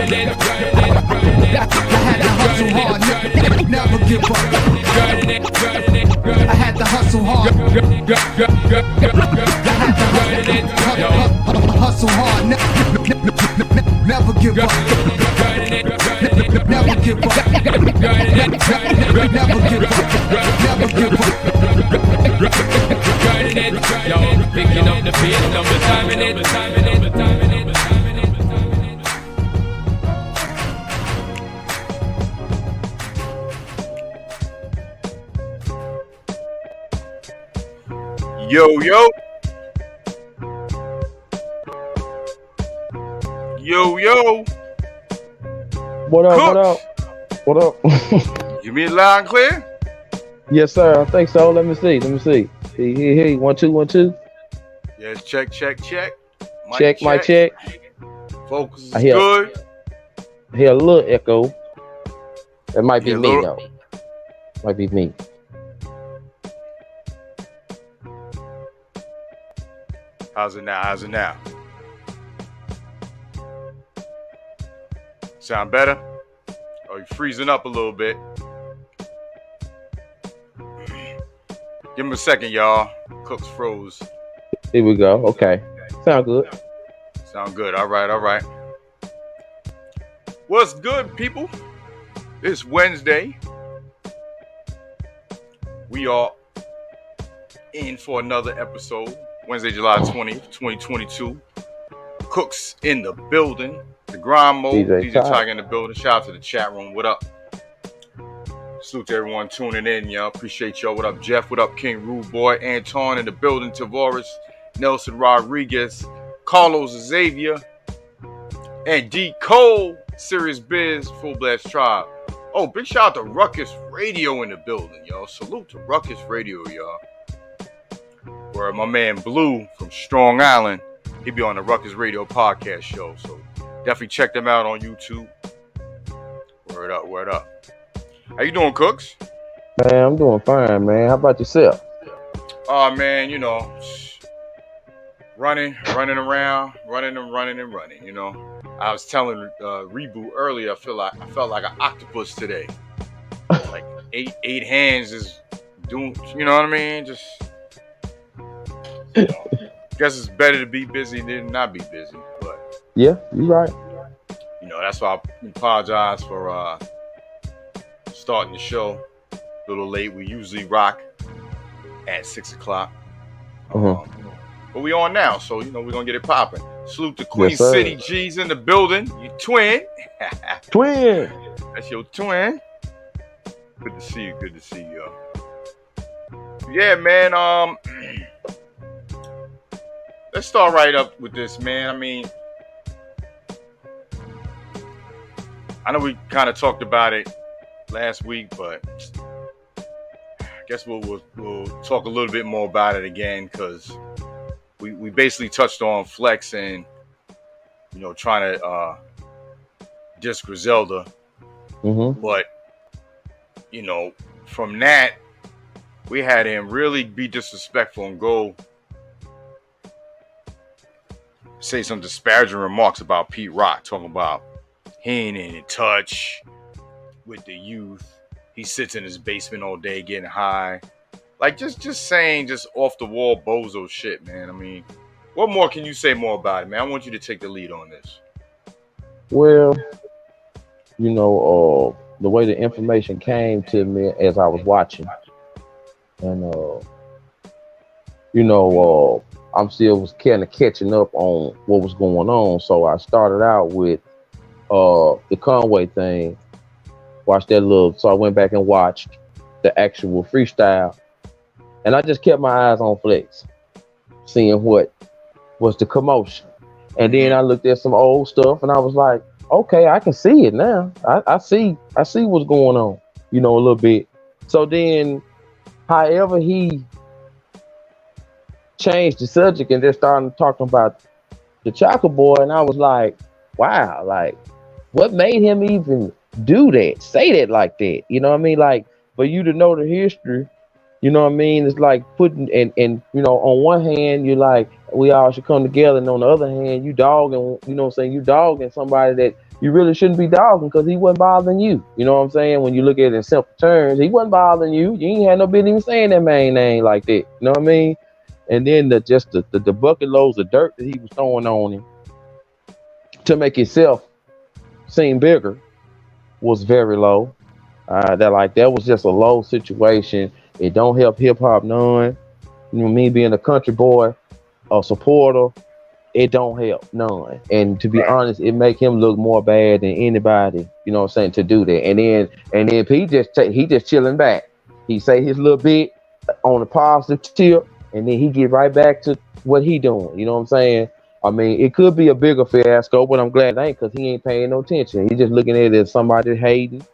hustle hard, never give up. I had to hustle hard. Hustle hard, never give up. Never give up. Never give up. Never give up. Yo, picking up the beat, number time in it. Yo, yo. Yo, yo. What up, what up? What up? You mean loud and clear? Yes, sir. I think so. Let me see. Hey, 1 2 1 2. Yes, check. Mic check. Focus is I hear, good. I hear a little echo. That might be Yeah, me, though. Might be me. How's it now? Sound better? Oh, you're freezing up a little bit. Give him a second, y'all. Cook's froze. Here we go. Okay. Sound good. Sound good. All right. What's good, people? It's Wednesday. We are in for another episode. Wednesday, July 20th, 2022. Cooks in the building. The grind mode. DJ Tiger in the building. Shout out to the chat room. What up? Salute to everyone tuning in, y'all. Appreciate y'all. What up, Jeff? What up, King Rude Boy? Anton in the building. Tavares, Nelson Rodriguez, Carlos Xavier, and D. Cole. Serious Biz, Full Blast Tribe. Oh, big shout out to Ruckus Radio in the building, y'all. Salute to Ruckus Radio, y'all. Where my man Blue from Strong Island, he be on the Ruckus Radio podcast show. So definitely check them out on YouTube. Word up. How you doing, Cooks? Man, I'm doing fine, man. How about yourself? Oh, man, you know, running around, running, you know. I was telling Reboot earlier, I felt like an octopus today. Like eight hands is doing, you know what I mean? Just, you know, guess it's better to be busy than not be busy. But yeah, you're right. You know, that's why I apologize for starting the show a little late. We usually rock at 6 o'clock. But we on now, so you know we're gonna get it popping. Salute to Queen City G's in the building. You twin. Twin. That's your twin. Good to see you, yo. Yeah, man. Let's start right up with this, man. I mean, I know we kind of talked about it last week, but I guess we'll talk a little bit more about it again, because we basically touched on Flex and, you know, trying to diss Griselda. But, you know, from that, we had him really be disrespectful and go say some disparaging remarks about Pete Rock, talking about he ain't in touch with the youth. He sits in his basement all day getting high. Like, just saying just off the wall bozo shit, man. I mean, what more can you say more about it, man? I want you to take the lead on this. Well, you know, the way the information came to me as I was watching, and you know, I'm still was kind of catching up on what was going on. So I started out with the Conway thing. Watched that so I went back and watched the actual freestyle. And I just kept my eyes on Flex, seeing what was the commotion. And then I looked at some old stuff and I was like, okay, I can see it now. I see what's going on, you know, a little bit. So then, however he changed the subject and just started talking about the Chocolate Boy, and I was like, wow, like, what made him even do that, say that like that? You know what I mean? Like, for you to know the history, you know what I mean? It's like putting, and you know, on one hand, you're like, we all should come together, and on the other hand, you dogging, you know what I'm saying? You dogging somebody that you really shouldn't be dogging because he wasn't bothering you. You know what I'm saying? When you look at it in simple terms, he wasn't bothering you. You ain't had no business even saying that man name like that. You know what I mean? And then the bucket loads of dirt that he was throwing on him to make himself seem bigger was very low. That was just a low situation. It don't help hip hop none. You know, me being a country boy, a supporter, it don't help none. And to be honest, it make him look more bad than anybody. You know what I'm saying, to do that. And then he just chilling back. He say his little bit on the positive tip, and then he get right back to what he doing. You know what I'm saying? I mean, it could be a bigger fiasco, but I'm glad it ain't, because he ain't paying no attention. He just looking at it as somebody hating,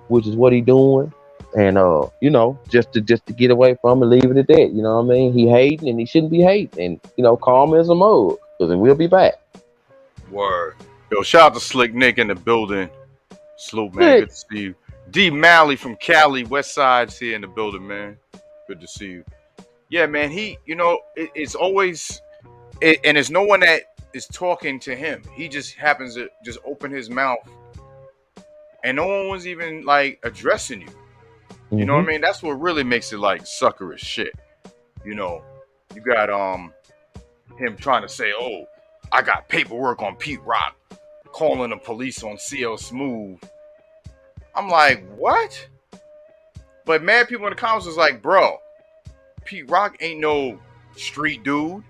which is what he doing. And you know, just to get away from it, leave it at that. You know what I mean? He hating and he shouldn't be hating. And you know, calm as a mug, because we'll be back. Word. Yo, shout out to Slick Nick in the building. Salute, man. Good to see you. D Malley from Cali, West Side's here in the building, man. Good to see you. Yeah, man. He, you know, it's always, and there's no one that is talking to him. He just happens to just open his mouth, and no one was even like addressing you. You know what I mean? That's what really makes it like suckerish shit. You know, you got him trying to say, "Oh, I got paperwork on Pete Rock, calling the police on CL Smooth." I'm like, what? But mad people in the comments was like, bro, Pete Rock ain't no street dude.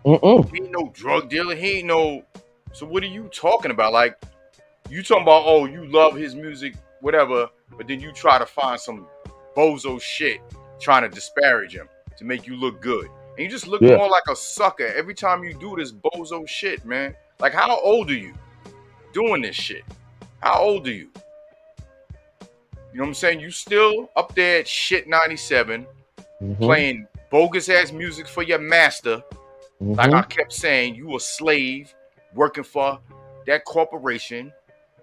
He ain't no drug dealer. He ain't no. So what are you talking about? Like, you talking about, oh, you love his music, whatever, but then you try to find some bozo shit trying to disparage him to make you look good. And you just look more like a sucker every time you do this bozo shit, man. Like, how old are you doing this shit? How old are you? You know what I'm saying? You still up there at shit 97, playing bogus ass music for your master. Like I kept saying, you a slave working for that corporation.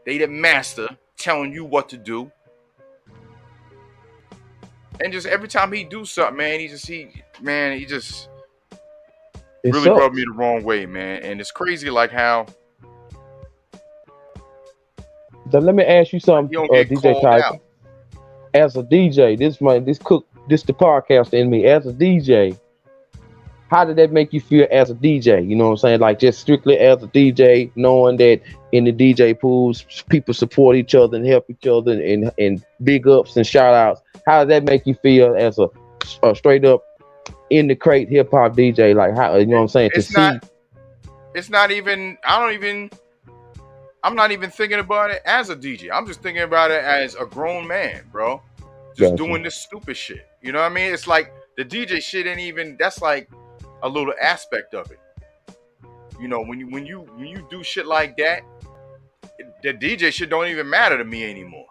They the master telling you what to do. And just every time he do something, man, he just really rubbed me the wrong way, man. And it's crazy, like how. So let me ask you something, DJ Tyson. As a DJ, this the podcast in me. As a DJ, how did that make you feel as a DJ? You know what I'm saying? Like, just strictly as a DJ, knowing that in the DJ pools, people support each other and help each other and big ups and shout outs. How does that make you feel as a straight up in the crate hip hop DJ? Like, how, you know what I'm saying? I'm not even thinking about it as a DJ. I'm just thinking about it as a grown man, bro. Just doing this stupid shit. You know what I mean? It's like the DJ shit ain't even, that's like a little aspect of it. You know, when you do shit like that, the DJ shit don't even matter to me anymore.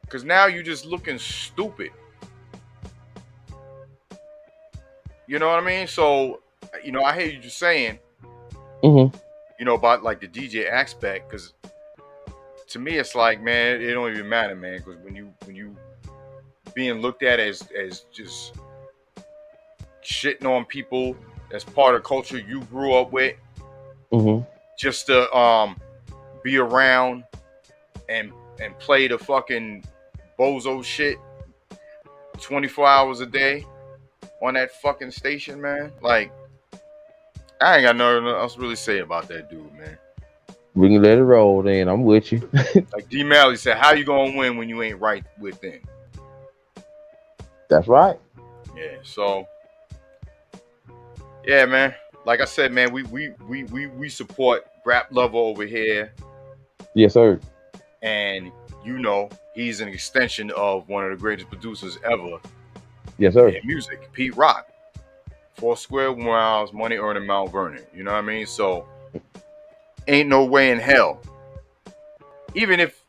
Cause now you just looking stupid. You know what I mean? So, you know, I hear you just saying, you know, about like the DJ aspect, because to me it's like, man, it don't even matter, man, because when you being looked at as just shitting on people that's part of culture you grew up with, just to be around and play the fucking bozo shit 24 hours a day on that fucking station, man. Like, I ain't got nothing else to really say about that dude, man. We can let it roll then. I'm with you. Like D Malley said, how you gonna win when you ain't right within? That's right. Yeah, so yeah, man. Like I said, man, we support Rap Lover over here. Yes, sir. And you know, he's an extension of one of the greatest producers ever. Yes, sir. In music, Pete Rock. 4 square miles, money earned in Mount Vernon. You know what I mean? So, ain't no way in hell. Even if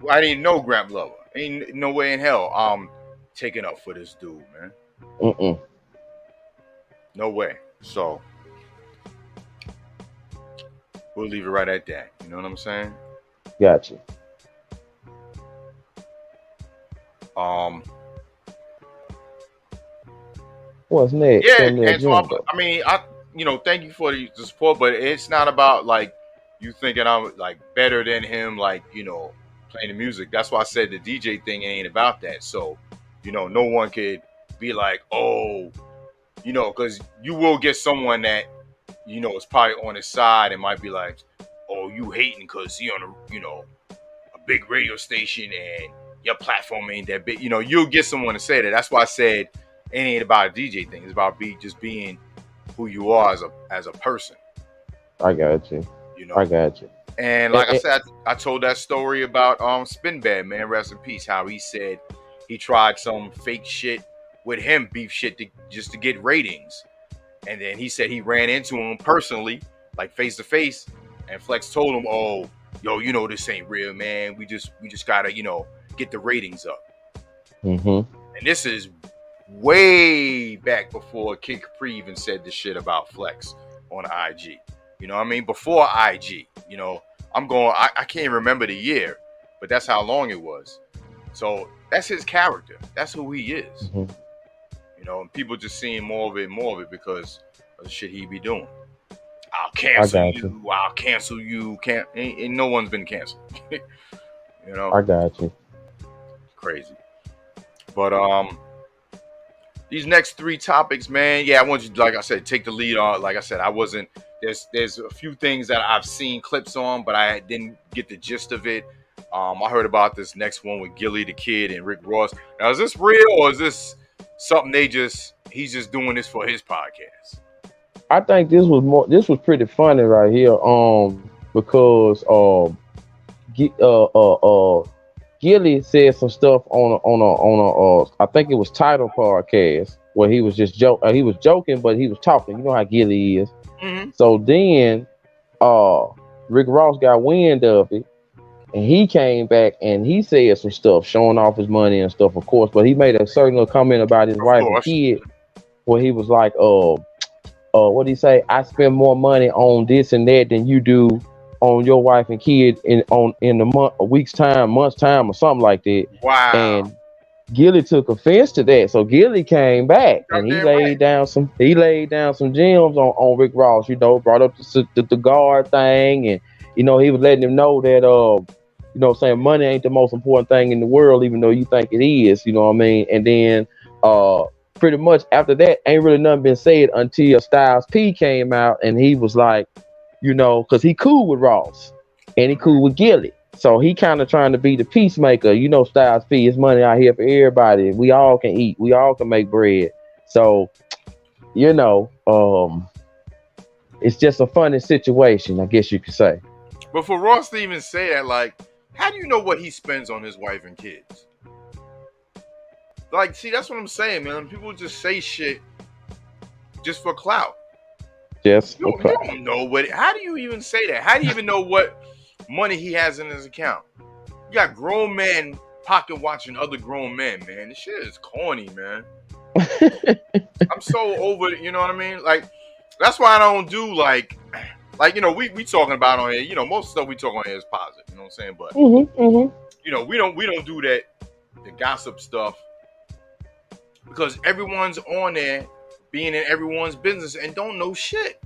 I didn't know Rap Lover, ain't no way in hell I'm taking up for this dude, man. No way. So, we'll leave it right at that. You know what I'm saying? Gotcha. What's next? Yeah, and so I mean, you know, thank you for the support, but it's not about like you thinking I'm like better than him, like, you know, playing the music. That's why I said the DJ thing ain't about that. So, you know, no one could be like, oh, you know, because you will get someone that, you know, is probably on his side and might be like, oh, you hating because he on a, you know, a big radio station and your platform ain't that big. You know, you'll get someone to say that. That's why I said it ain't about a DJ thing. It's about just being who you are as a person. I got you. You know, I got you. And like I said, I told that story about Spinbad, man, rest in peace. How he said he tried some fake shit with him, beef shit, just to get ratings. And then he said he ran into him personally, like face to face, and Flex told him, "Oh, yo, you know this ain't real, man. We just gotta, you know, get the ratings up." And this is way back before Kid Capri even said this shit about Flex on IG. You know what I mean? Before IG, you know, I can't remember the year, but that's how long it was. So that's his character. That's who he is. You know, and people just seeing more of it because of the shit he be doing. I'll cancel you. I'll cancel you. Ain't no one's been canceled. You know? I got you. Crazy. But these next three topics, man, yeah, I want you, like I said, take the lead on. Like I said, I wasn't, there's a few things that I've seen clips on, but I didn't get the gist of it. I heard about this next one with Gillie the Kid and Rick Ross. Now, is this real or is this something he's just doing this for his podcast? I think this was pretty funny right here. Because Gillie said some stuff on a I think it was Title podcast where he was just joking, but he was talking. You know how Gillie is. So then Rick Ross got wind of it, and he came back and he said some stuff, showing off his money and stuff, of course. But he made a certain little comment about his wife and kid, where he was like, what did he say? I spend more money on this and that than you do on your wife and kid in a week's time, month's time, or something like that. Wow. And Gillie took offense to that, so Gillie came back and he laid down some gems on Rick Ross. You know, brought up the guard thing, and you know he was letting him know that you know, saying money ain't the most important thing in the world, even though you think it is. You know what I mean? And then pretty much after that, ain't really nothing been said until Styles P came out, and he was like, you know, because he cool with Ross and he cool with Gillie. So he kind of trying to be the peacemaker. You know, Styles P, it's money out here for everybody. We all can eat. We all can make bread. So, you know, it's just a funny situation, I guess you could say. But for Ross to even say that, like, how do you know what he spends on his wife and kids? Like, see, that's what I'm saying, man. People just say shit just for clout. Yes. You don't know what. How do you even say that? How do you even know what money he has in his account? You got grown men pocket watching other grown men, man. This shit is corny, man. I'm so over it. You know what I mean? Like, that's why I don't do like you know, we talking about on here. You know, most stuff we talk on here is positive. You know what I'm saying? But you know, we don't do that, the gossip stuff, because everyone's on there being in everyone's business and don't know shit.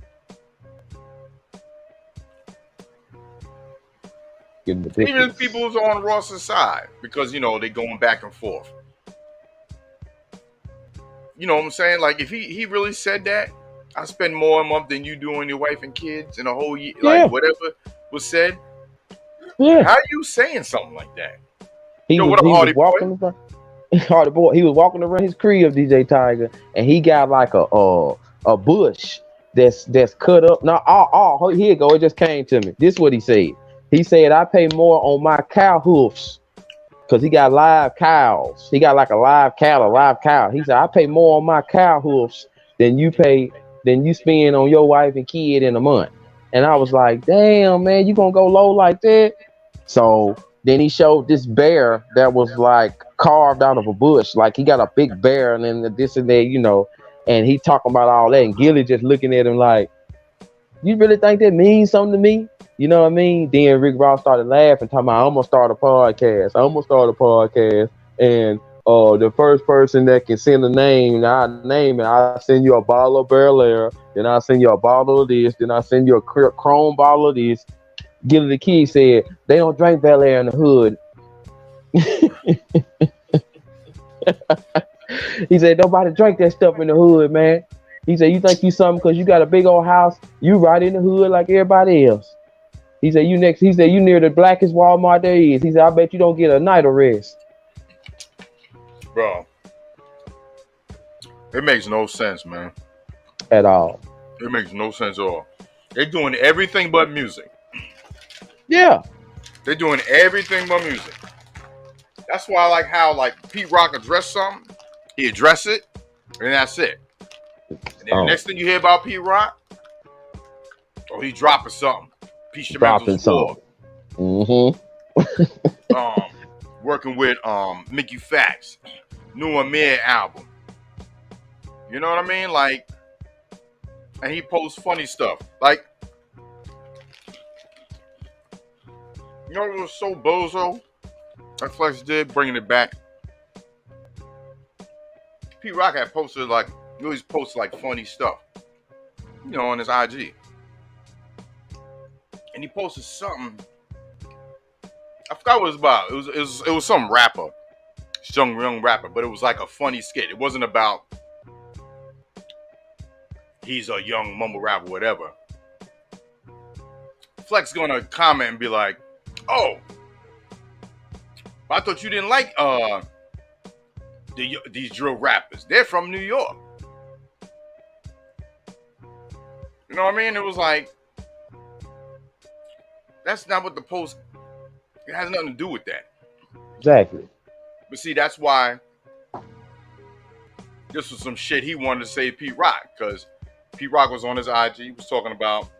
Even if people's on Ross's side, because, you know, they going back and forth. You know what I'm saying? Like, if he really said that, I spend more a month than you do on your wife and kids in a whole year, like whatever was said. Yeah. How are you saying something like that? He was walking around his crib, DJ Tiger, and he got like a bush that's cut up. Now, here you go. It just came to me. This is what he said. He said, I pay more on my cow hoofs, because he got live cows. He got like a live cow. He said, I pay more on my cow hoofs than you spend on your wife and kid in a month. And I was like, damn, man, you gonna go low like that? So then he showed this bear that was like carved out of a bush. Like, he got a big bear and then this and that, you know, and he talking about all that. And Gillie just looking at him like, you really think that means something to me? You know what I mean? Then Rick Ross started laughing, talking about, I'm gonna start a podcast. And the first person that can send a name, I name it. I send you a bottle of Bel Air, then I send you a bottle of this, then I send you a Chrome bottle of this. Gillie the Kid said they don't drink Bel Air in the hood. He said nobody drink that stuff in the hood, man. He said you think you something because you got a big old house, you right in the hood like everybody else. He said you next. He said you near the blackest Walmart there is. He said I bet you don't get a night of rest, Bro. It makes no sense, man. at all. It makes no sense at all. They're doing everything but music. Yeah. They're doing everything but music. That's why I like how like Pete Rock addressed something. He addressed it, and that's it. And then the next thing you hear about Pete Rock, he dropping something. Pete Dropping Chappelle's something. Working with Mickey Fax, new Amir album. You know what I mean? Like, and he posts funny stuff. Like, you know what was so bozo? That Flex did, bringing it back. Pete Rock had posted like, he always posts like funny stuff, you know, on his IG. And he posted something. I forgot what it was about. It was some rapper, young rapper, but it was like a funny skit. It wasn't about he's a young mumble rapper, whatever. Flex gonna comment and be like, "Oh, I thought you didn't like these drill rappers. They're from New York." You know what I mean? It was like, that's not what the post. It has nothing to do with that. Exactly. But see, that's why this was some shit he wanted to say to Pete Rock, because Pete Rock was on his IG. He was talking about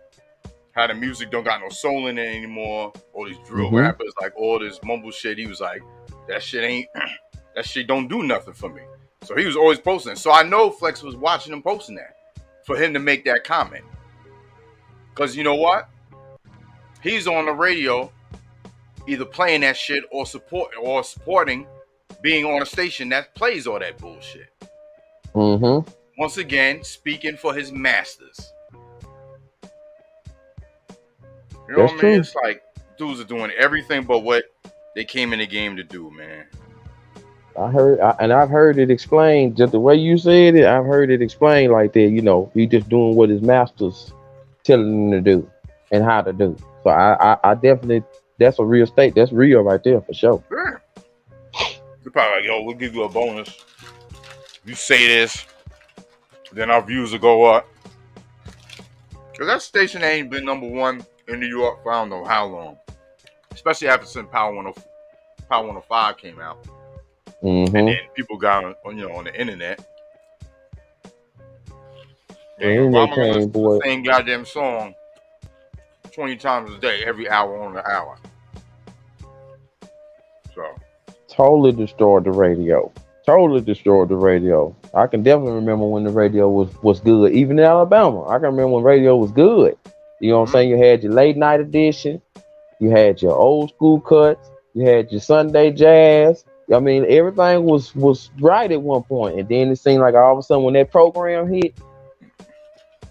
how the music don't got no soul in it anymore. All these drill rappers, like all this mumble shit. He was like, that shit don't do nothing for me. So he was always posting. So I know Flex was watching him posting that for him to make that comment. Because you know what? He's on the radio either playing that shit or supporting being on a station that plays all that bullshit. Mm-hmm. Once again, speaking for his masters. You know what I mean? True. It's like dudes are doing everything but what they came in the game to do, man. I've heard it explained just the way you said it. I've heard it explained like that. You know, he just doing what his masters telling him to do and how to do. So I definitely, that's a real state. That's real right there for sure. Sure. You're probably like, yo, we'll give you a bonus. You say this, then our views will go up. Because that station ain't been number one in New York for I don't know how long. Especially after since Power 105 came out. Mm-hmm. And then people got on the internet. And I'm gonna listen to the same goddamn song 20 times a day, every hour on the hour. So totally destroyed the radio. I can definitely remember when the radio was good, even in Alabama. I can remember when radio was good. You know what I'm saying? You had your late night edition, you had your old school cuts, you had your Sunday jazz. I mean, everything was right at one point, and then it seemed like all of a sudden when that program hit,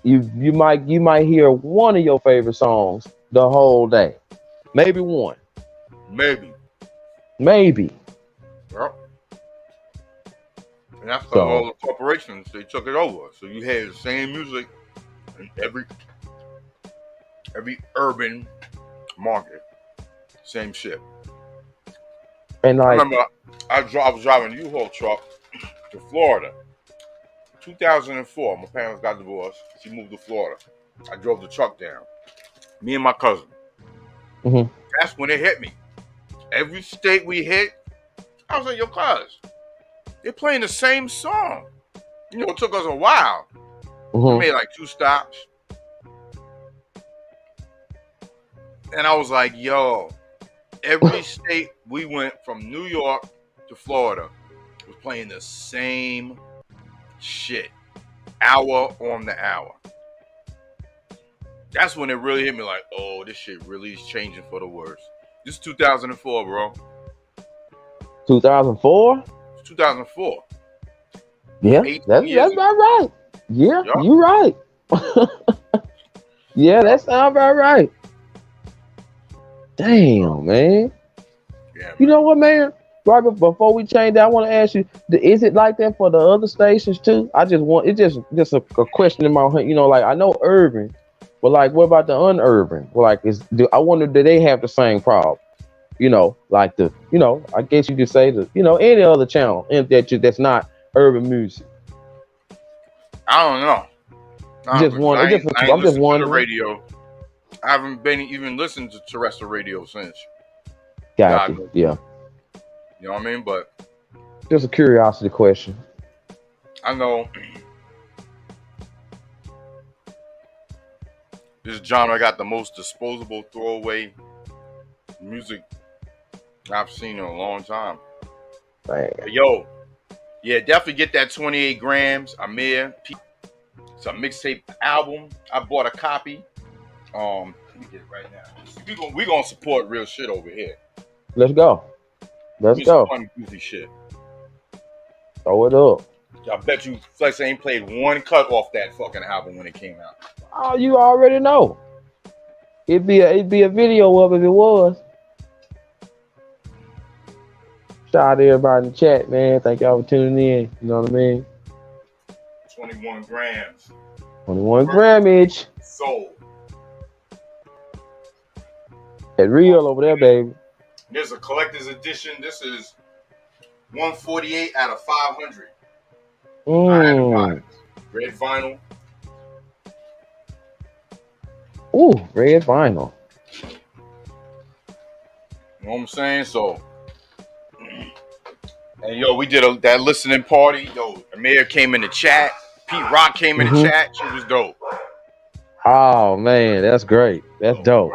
you might hear one of your favorite songs the whole day, maybe one, maybe. Well, and that's because all the corporations, they took it over. So you had the same music in every urban market, same shit. And I remember I was driving a U-Haul truck to Florida, 2004. My parents got divorced. She moved to Florida. I drove the truck down. Me and my cousin. Mm-hmm. That's when it hit me. Every state we hit, I was like, yo, cuz, they're playing the same song. You know, it took us a while. We made like 2 stops. And I was like, yo, every state we went from New York to Florida was playing the same shit. Hour on the hour. That's when it really hit me like, oh, this shit really is changing for the worse. This is 2004, bro. 2004? 2004. Yeah, that's about right. Yeah, yep. You're right. Yeah, that sounds about right. Damn, man. Yeah, You know what, man? Right before we change that, I want to ask you: is it like that for the other stations too? I just want it's just a question in my head. You know, like I know urban, but like what about the unurban? Well, like I wonder do they have the same problem? You know, like I guess you could say any other channel that's not urban music. I don't know. Just one. I ain't I'm just listened to the wondering. radio. I haven't been even listened to terrestrial radio since. Got you. Yeah. You know what I mean? But just a curiosity question. I know this genre got the most disposable throwaway music I've seen in a long time. Dang. Yo, yeah, definitely get that 28 grams. Amir. It's a mixtape album. I bought a copy. Let me get it right now. We gonna support real shit over here. Let's go. Let's go. Some funny, goofy shit. Throw it up. I bet you Flex ain't played one cut off that fucking album when it came out. Oh, you already know. It'd be a video of it if it was. Shout out to everybody in the chat, man. Thank y'all for tuning in. You know what I mean? 21 grams. 21 grammage. Sold. It's real over there, baby. There's a collector's edition. This is 148 out of 500. Red vinyl. Ooh, red vinyl. You know what I'm saying? So, and yo, we did that listening party. Yo, Amir came in the chat. Pete Rock came in the chat. She was dope. Oh man, that's great. That's dope.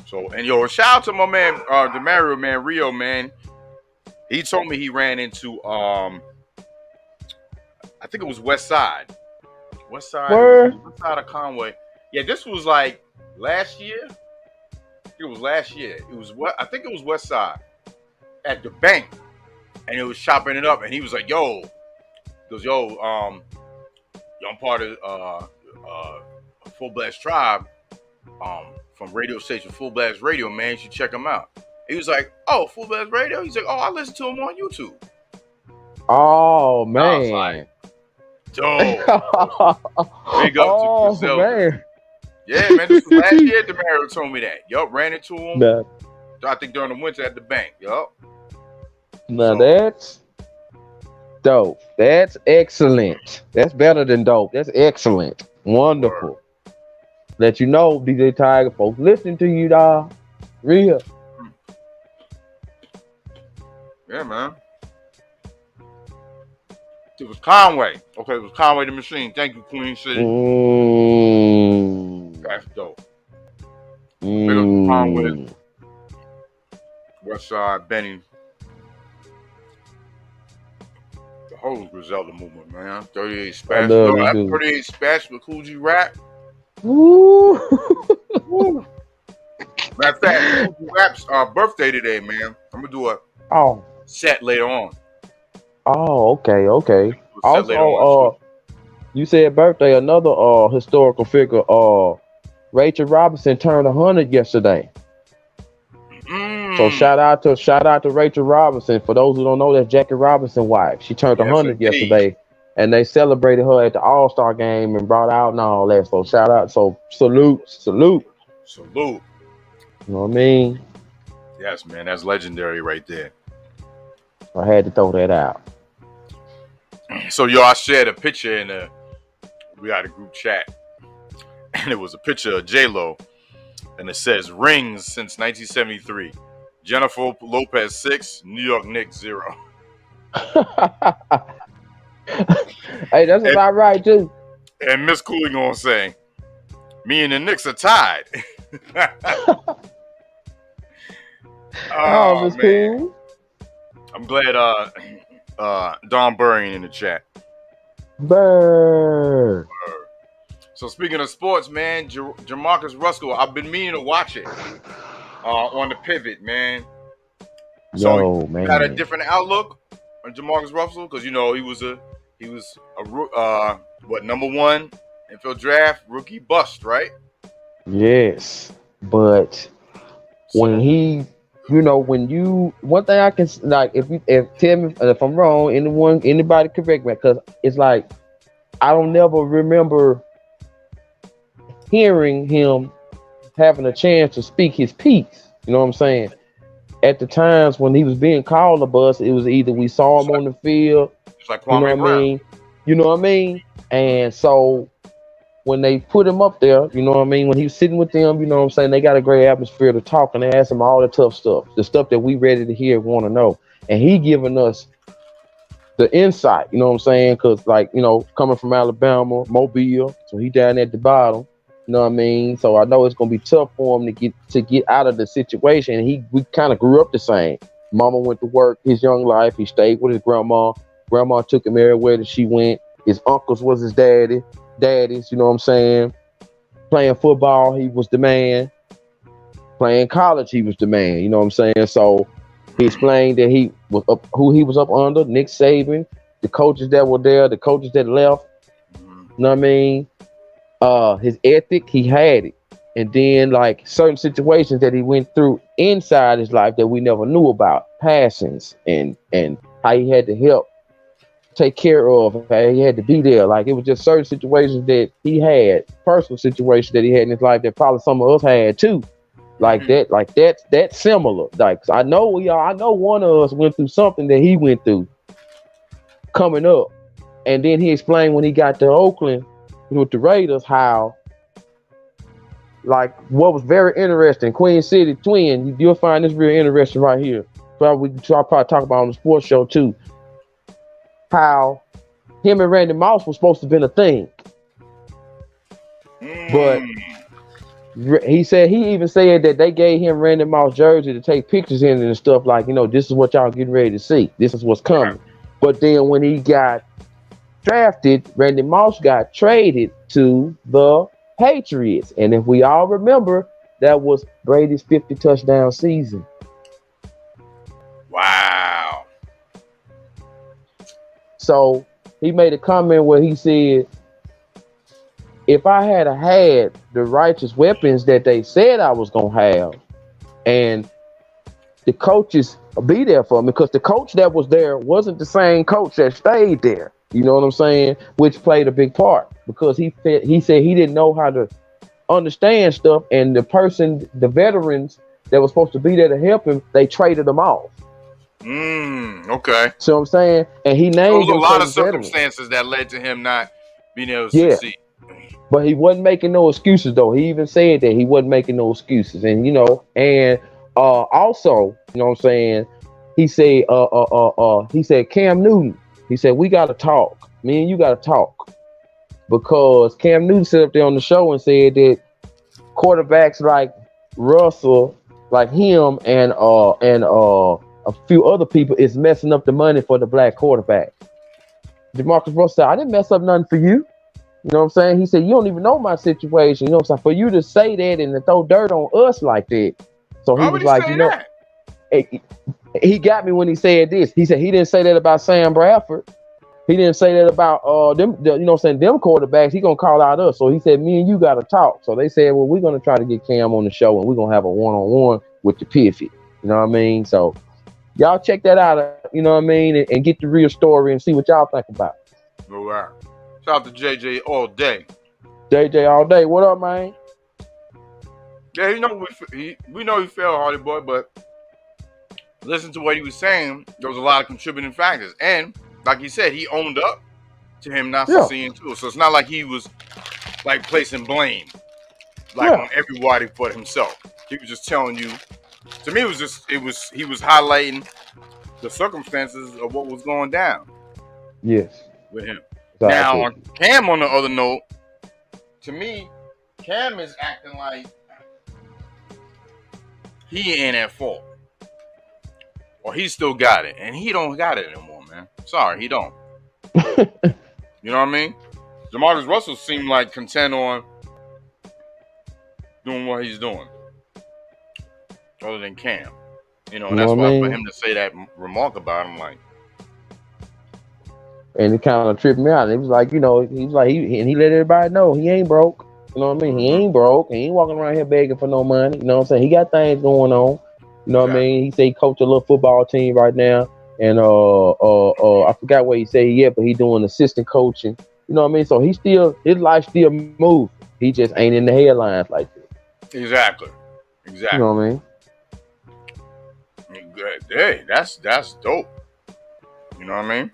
So, and yo, shout out to my man, DeMario, man, Rio, man. He told me he ran into, I think it was West Side. West Side of Conway. Yeah, this was like last year. It was last year. I think it was West Side at the bank, and it was chopping it up. And he was like, "Yo," he goes, "Yo, I'm part of Full Blast Tribe, from radio station Full Blast Radio, man. You should check him out." He was like, "Oh, Full Blast Radio." He's like, "Oh, I listen to him on YouTube." Oh man. I was like, dope. Big up to Griselda. Yeah, man, this was last year. DeMario told me that. Yup, ran into him. Nah. I think during the winter at the bank. Yup. Now that's dope. That's excellent. That's better than dope. That's excellent. Wonderful. Let you know, DJ Tiger, folks listening to you, dog. Real. Yeah, man. It was Conway. Okay, it was Conway the Machine. Thank you, Queen City. That's dope. Big up to Conway. Westside, Benny. The whole Griselda movement, man. 38 Spash. 38 Spash with Cool G Rap. Woo. Woo. Matter of fact, Cool G Rap's birthday today, man. I'm going to do a set later on. Oh, okay. Also, you said birthday, another historical figure, Rachel Robinson turned 100 yesterday. So shout out to Rachel Robinson. For those who don't know, that's Jackie Robinson's wife. She turned 100 yesterday, and they celebrated her at the All-Star game and brought out and all that. So shout out. So salute. You know what I mean? Yes, man, that's legendary right there. I had to throw that out. So yo, I shared a picture we got a group chat, and it was a picture of J-Lo, and it says rings since 1973. Jennifer Lopez 6, New York Knicks 0. Hey, that's about right too. And Miss Cooley gonna say, me and the Knicks are tied. Oh, Miss Cool. I'm glad Don Burry in the chat. Burr. So speaking of sports, man, JaMarcus Russell, I've been meaning to watch it on the pivot, man. So man, got a different outlook on JaMarcus Russell because he was a number one NFL draft rookie bust, right? Yes, but when So he, when you, one thing I can like, if tell me if I'm wrong, anybody correct me, because it's like I don't never remember hearing him having a chance to speak his piece. You know what I'm saying? At the times when he was being called a bust, it was either we saw it's him like, on the field, it's like you know Kwame what I Brown. mean? You know what I mean? Mhm. And so when they put him up there, you know what I mean? When he was sitting with them, you know what I'm saying? They got a great atmosphere to talk and they ask him all the tough stuff, the stuff that we ready to hear, want to know. And he giving us the insight, you know what I'm saying? Because, like, coming from Alabama, Mobile, so he down at the bottom, you know what I mean? So I know it's gonna be tough for him to get out of the situation. We kind of grew up the same. Mama went to work his young life. He stayed with his grandma. Grandma took him everywhere that she went. His uncles was his daddies, you know what I'm saying? Playing football, he was the man. Playing college, he was the man, you know what I'm saying? So he explained that he was up, who he was up under, Nick Saban, the coaches that were there, the coaches that left, Mhm. you know what I mean? His ethic, he had it. And then, like, certain situations that he went through inside his life that we never knew about, passings and how he had to help take care of, how he had to be there. Like, it was just certain situations that he had, personal situations that he had in his life that probably some of us had too. Like Mhm. that, that's similar. Like, I know I know one of us went through something that he went through coming up. And then he explained when he got to Oakland with the Raiders how, like, what was very interesting, Queen City Twin, you'll find this real interesting right here. I'll probably talk about on the sports show too. How him and Randy Moss was supposed to have been a thing. But Mm. he even said that they gave him Randy Moss jersey to take pictures in and stuff, like, this is what y'all getting ready to see. This is what's Right. coming. But then when he got drafted, Randy Moss got traded to the Patriots. And if we all remember, that was Brady's 50 touchdown season. Wow. So he made a comment where he said, if I had the righteous weapons that they said I was going to have, and the coaches be there for me, because the coach that was there wasn't the same coach that stayed there. You know what I'm saying? Which played a big part, because he said he didn't know how to understand stuff, and the veterans that was supposed to be there to help him, they traded them off. Okay. So I'm saying, and he So it named was a them lot of certain veterans. circumstances that led to him not being able to Yeah, succeed. but he wasn't making no excuses though. He even said that he wasn't making no excuses, and also, you know what I'm saying, he said Cam Newton. He said we got to talk. Me and you got to talk, because Cam Newton sat up there on the show and said that quarterbacks like Russell, like him, and a few other people is messing up the money for the black quarterback. JaMarcus Russell said, I didn't mess up nothing for you. You know what I'm saying? He said, you don't even know my situation. You know what I'm saying? For you to say that and to throw dirt on us like that. So he Why would was he like, say that? he got me when he said this. He said he didn't say that about Sam Bradford. He didn't say that about them, you know what I'm saying, them quarterbacks. He gonna call out us. So he said, me and you gotta talk. So they said, well, we're gonna try to get Cam on the show and we're gonna have a one-on-one with the Piffy. You know what I mean? So y'all check that out, you know what I mean, and get the real story and see what y'all think about it. All right. Shout out to JJ all day. JJ all day. What up, man? Yeah, we know he failed, Hardy Boy, but listen to what he was saying. There was a lot of contributing factors, and like he said, he owned up to him not Yeah. succeeding too. So it's not like he was like placing blame like Yeah. on everybody but himself. He was just telling you. To me, he was highlighting the circumstances of what was going down Yes. with him. Sorry, Now, on Cam, on the other note, to me, Cam is acting like he ain't at fault, or he still got it, and he don't got it anymore, man. Sorry, he don't. You know what I mean? JaMarcus Russell seemed like content on doing what he's doing, other than Cam. You know, and that's why for him to say that remark about him, like. And it kind of tripped me out. It was like, he let everybody know he ain't broke. You know what I mean? He ain't broke. He ain't walking around here begging for no money. You know what I'm saying? He got things going on. You know what I mean? He say he coach a little football team right now. And I forgot what he said yet, but he doing assistant coaching. You know what I mean? So he still, his life still moves. He just ain't in the headlines like that. Exactly. You know what I mean? Hey, that's dope. You know what I mean?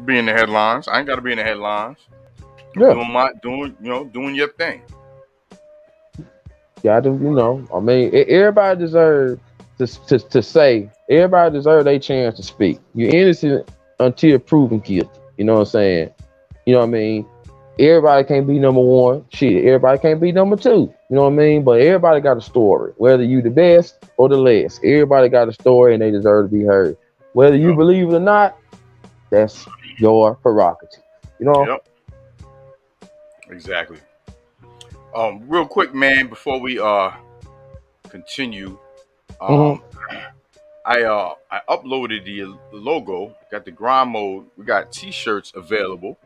Be in the headlines. I ain't gotta be in the headlines. Yeah. Doing your thing. Yeah, you know. I mean, everybody deserves to say. Everybody deserves their chance to speak. You're innocent until proven guilty. You know what I'm saying? You know what I mean? Everybody can't be number one. Shit, everybody can't be number two. You know what I mean? But everybody got a story. Whether you the best or the less, everybody got a story and they deserve to be heard. Whether you believe it or not, that's your prerogative. You know? Yep. Exactly. Real quick, man, before we continue, I uploaded the logo, got the grind mode. We got t-shirts available.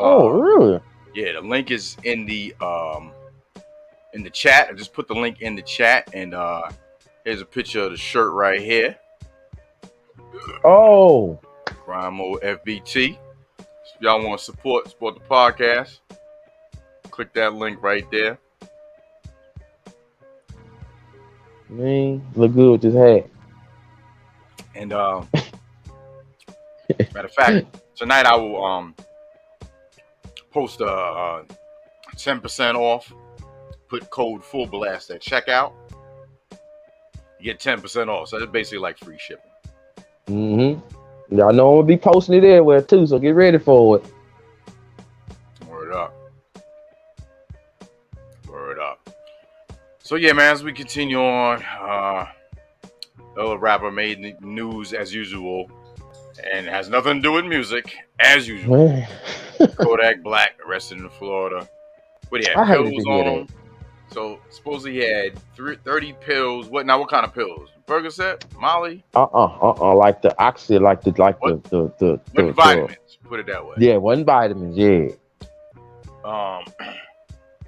Oh, really? Yeah, the link is in the chat. I just put the link in the chat, and here's a picture of the shirt right here. Oh, grind mode FBT. If y'all want to support the podcast, click that link right there. Man, look good with this hat. And matter of fact, tonight I will post a 10% off. Put code Full Blast at checkout. You get 10% off. So it's basically like free shipping. Y'all know I'm gonna be posting it everywhere too, so get ready for it. Word up. Word up. So yeah, man, as we continue on, the rapper made news as usual, and it has nothing to do with music, as usual. Kodak Black arrested in Florida. What he had pills on him. So supposedly he had 30 pills. What kind of pills? Percocet, Molly? Like the oxy, like the vitamins. Put it that way. Yeah, wasn't vitamins. Yeah.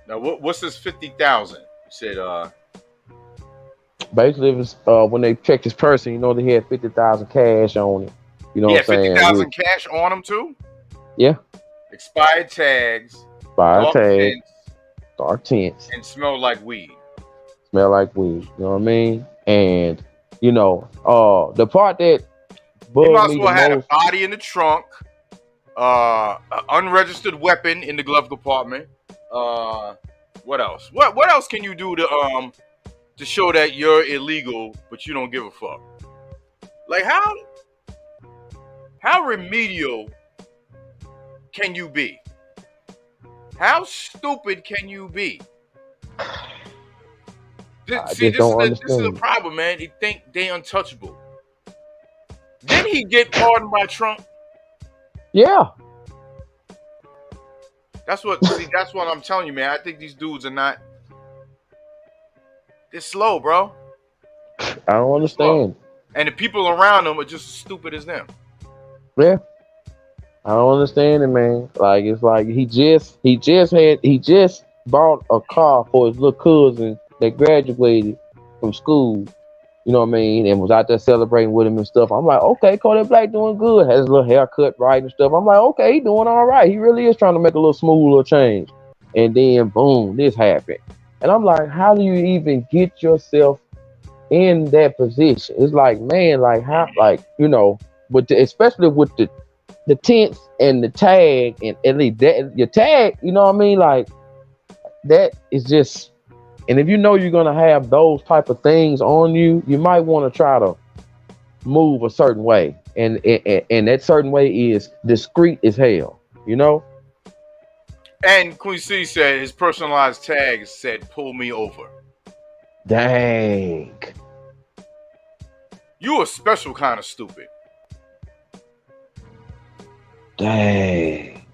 Now what's this 50,000? You said basically it was when they checked his person, you know, they had 50,000 cash on it. You know what I'm saying? 50,000 cash on him too? Yeah. Expired tags. Dark tints. And smell like weed. You know what I mean? And you know, the part that bugged me the most, had a body in the trunk, an unregistered weapon in the glove compartment. What else? What else can you do to show that you're illegal but you don't give a fuck? Like how remedial can you be? How stupid can you be? This is the problem, man. They think they untouchable. Didn't he get pardoned by Trump? Yeah. That's what I'm telling you, man. I think these dudes are not. They're slow, bro. I don't understand. And the people around them are just as stupid as them. Yeah. I don't understand it, man. Like it's like he just bought a car for his little cousin that graduated from school. You know what I mean? And was out there celebrating with him and stuff. I'm like, okay, Kodak Black doing good. Has his little haircut right and stuff. I'm like, okay, he doing all right. He really is trying to make a little smooth little change. And then boom, this happened. And I'm like, how do you even get yourself in that position? It's like, man, like how, like, you know, especially with the tents and the tag, and at least that your tag, you know what I mean? Like that is just, and if you know you're gonna have those type of things on you, you might want to try to move a certain way, and that certain way is discreet as hell, you know. And Queen C said his personalized tag said "Pull me over." Dang, you a special kind of stupid. Dang.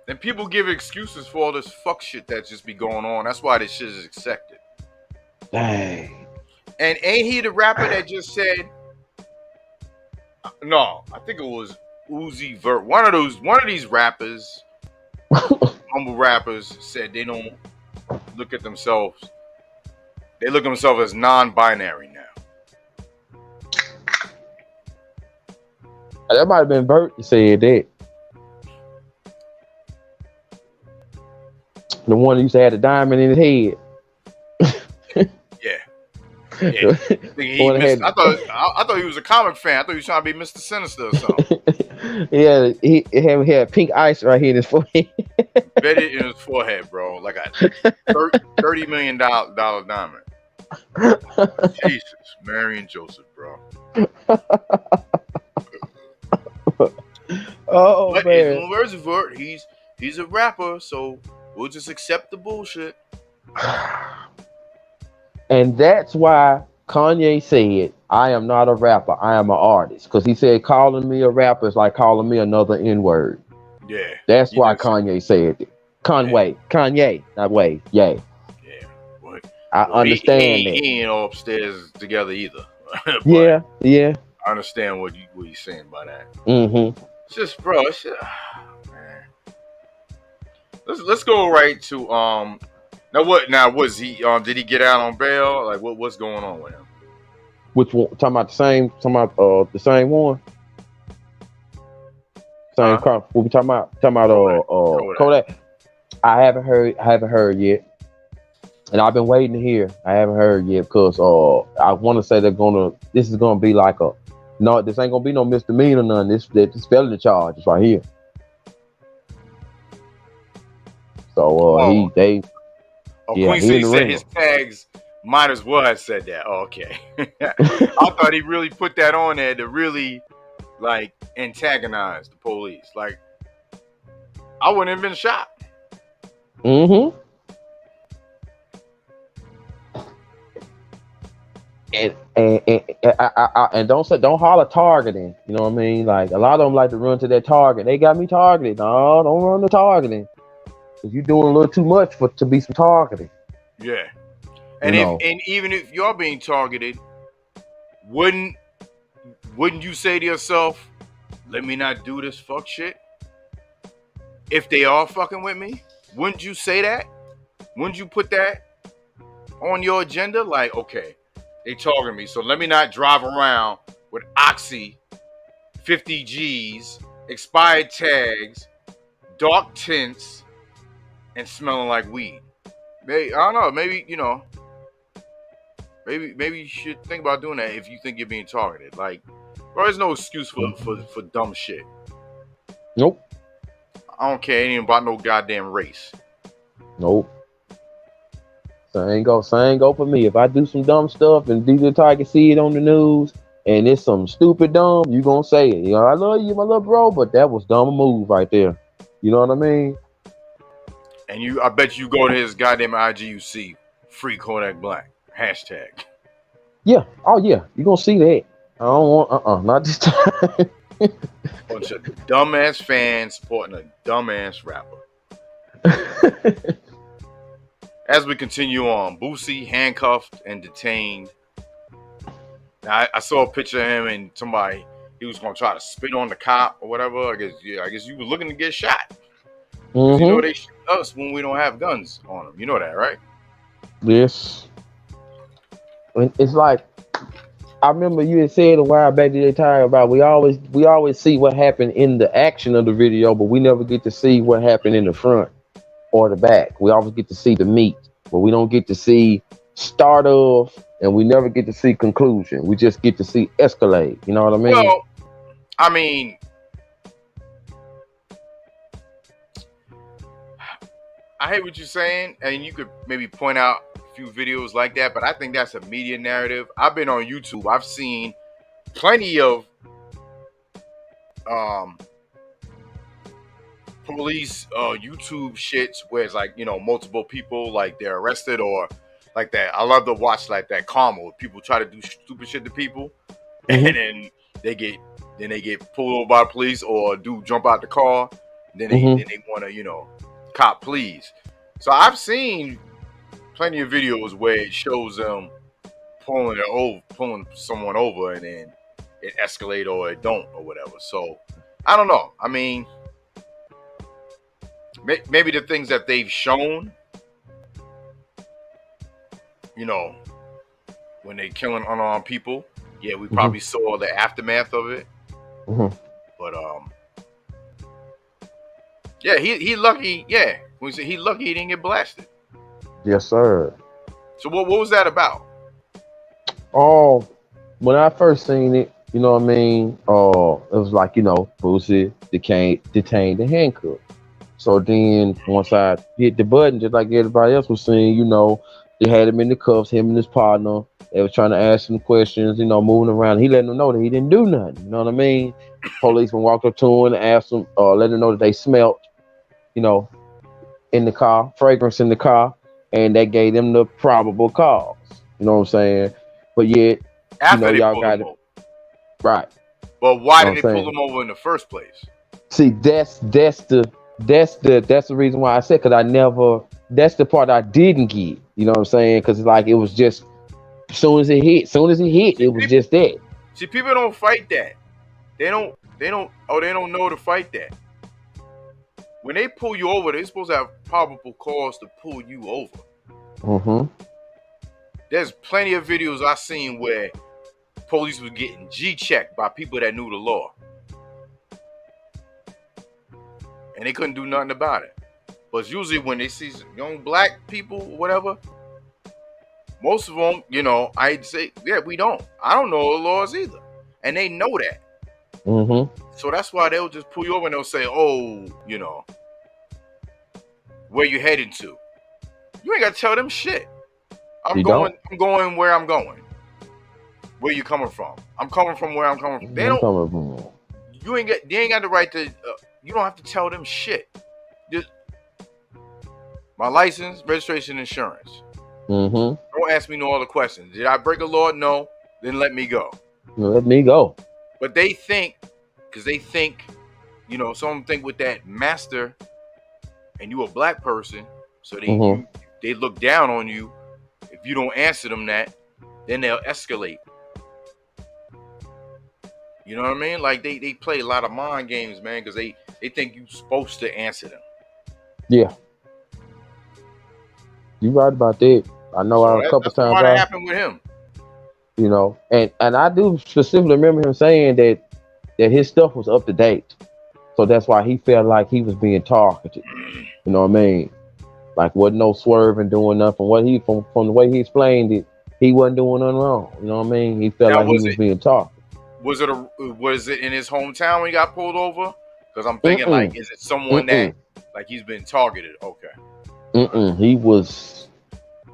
And people give excuses for all this fuck shit that just be going on. That's why this shit is accepted. Dang. And ain't he the rapper that just said? No, I think it was Uzi Vert. One of these rappers humble rappers said they don't look at themselves. They look at themselves as non-binary now. That might have been Bert that said that. The one that used to have the diamond in his head. Yeah. Yeah. I thought he was a comic fan. I thought he was trying to be Mr. Sinister or something. Yeah, he had pink ice right here in his forehead. Embedded in his forehead, bro. Like a $30 million diamond. Jesus, Mary and Joseph, bro. Oh, but man. in words of word, he's a rapper, so we'll just accept the bullshit. And that's why Kanye said, I am not a rapper, I am an artist. Because he said calling me a rapper is like calling me another N-word. Yeah. That's why Kanye said it. Kanye, not way, yay. Yeah. Well, I understand that. He ain't all upstairs together either. Yeah. I understand what you're saying by that. Mm-hmm. It's just, bro, man. Let's go right to Now was he did he get out on bail? Like what's going on with him? Which one? Talking about the same one? Same car. What we talking about? Kodak. I haven't heard yet. And I've been waiting to hear. I haven't heard yet because I want to say this is gonna be like this ain't gonna be no misdemeanor, none. This felony charge is right here. So Queen said he said his tags might as well have said that. Oh, okay. I thought he really put that on there to really like antagonize the police. Like I wouldn't have been shot. Mm-hmm. And don't holler targeting. You know what I mean? Like a lot of them like to run to that target. They got me targeted. No, don't run the targeting. Cause you're doing a little too much to be some targeting. Yeah. And even if you're being targeted, wouldn't you say to yourself, let me not do this fuck shit? If they are fucking with me, wouldn't you say that? Wouldn't you put that on your agenda? Like, okay, they target me, so let me not drive around with Oxy, 50 G's, expired tags, dark tints, and smelling like weed. Maybe, I don't know, maybe, maybe you should think about doing that if you think you're being targeted. Like, bro, there's no excuse for dumb shit. Nope. I don't care anything about no goddamn race. Nope. Same go for me. If I do some dumb stuff and DJ Tiger see it on the news and it's some stupid dumb, you gonna say it. I love you, my little bro, but that was dumb move right there. You know what I mean? And I bet you go to his goddamn IG, you see free Kodak Black hashtag. Yeah. Oh yeah. You gonna see that. I don't want not this time. Bunch of dumbass fans supporting a dumbass rapper. As we continue on, Boosie handcuffed and detained. Now, I saw a picture of him and somebody, he was going to try to spit on the cop or whatever. I guess you were looking to get shot. Mm-hmm. You know they shoot us when we don't have guns on them. You know that, right? Yes. It's like, I remember you had said a while back that they talk about we always see what happened in the action of the video, but we never get to see what happened in the front or the back. We always get to see the meat, but we don't get to see start of, and we never get to see conclusion. We just get to see escalate. You know what I mean? Well, I mean, I hate what you're saying, and you could maybe point out a few videos like that, but I think that's a media narrative. I've been on YouTube. I've seen plenty of police YouTube shits where it's like, multiple people, like they're arrested or like that. I love to watch like that karma where people try to do stupid shit to people, and then they get pulled over by the police or jump out the car, then they want to cop please. So I've seen plenty of videos where it shows them pulling someone over and then it escalate or it don't or whatever. So I don't know. I mean, maybe the things that they've shown, you know, when they killing unarmed people. Yeah, we probably saw the aftermath of it. But yeah, he lucky. Yeah, when he said he lucky he didn't get blasted. Yes, sir. So what was that about? Oh, when I first seen it, you know what I mean? It was like, you know, Boosie detained and handcuffed. So then once I hit the button, just like everybody else was saying, you know, they had him in the cuffs, him and his partner. They was trying to ask him questions, you know, moving around. He letting them know that he didn't do nothing. You know what I mean? Policeman walked up to him and asked him, let them know that they smelt, you know, in the car, fragrance in the car, and that gave them the probable cause. You know what I'm saying? But yet, After you know, they y'all got it right. But why You know did they pull him over in the first place? See, that's the reason why I said, because that's the part I didn't get. You know what I'm saying? Because like it was just as soon as it hit, it was just that. See, people don't fight that. They don't know to fight that. When they pull you over, they're supposed to have probable cause to pull you over. There's plenty of videos I've seen where police was getting G-checked by people that knew the law. And they couldn't do nothing about it. But usually when they see young black people or whatever, most of them, you know, I'd say, yeah, we don't. I don't know the laws either. And they know that. So that's why they'll just pull you over and they'll say, oh, you know, where you heading to? You ain't got to tell them shit. I'm going where I'm going. Where you coming from? I'm coming from where I'm coming from. They ain't got the right to, you don't have to tell them shit. Just my license, registration, insurance. Don't ask me no other questions. Did I break a law? No. Then let me go. Let me go. But they think, because they think, you know, some think with that master, and you a black person, so they look down on you. If you don't answer them that, then they'll escalate. You know what I mean? Like they play a lot of mind games, man, because they think you're supposed to answer them. Yeah. You right about that. I know a couple times. Why that happened with him. You know, and I do specifically remember him saying that his stuff was up to date. So that's why he felt like he was being targeted. You know what I mean? Like wasn't no swerving, doing nothing. From the way he explained it, he wasn't doing nothing wrong. You know what I mean? He felt like he was being targeted. Was it in his hometown when he got pulled over? Because I'm thinking like, is it someone that like he's been targeted? Okay. He was.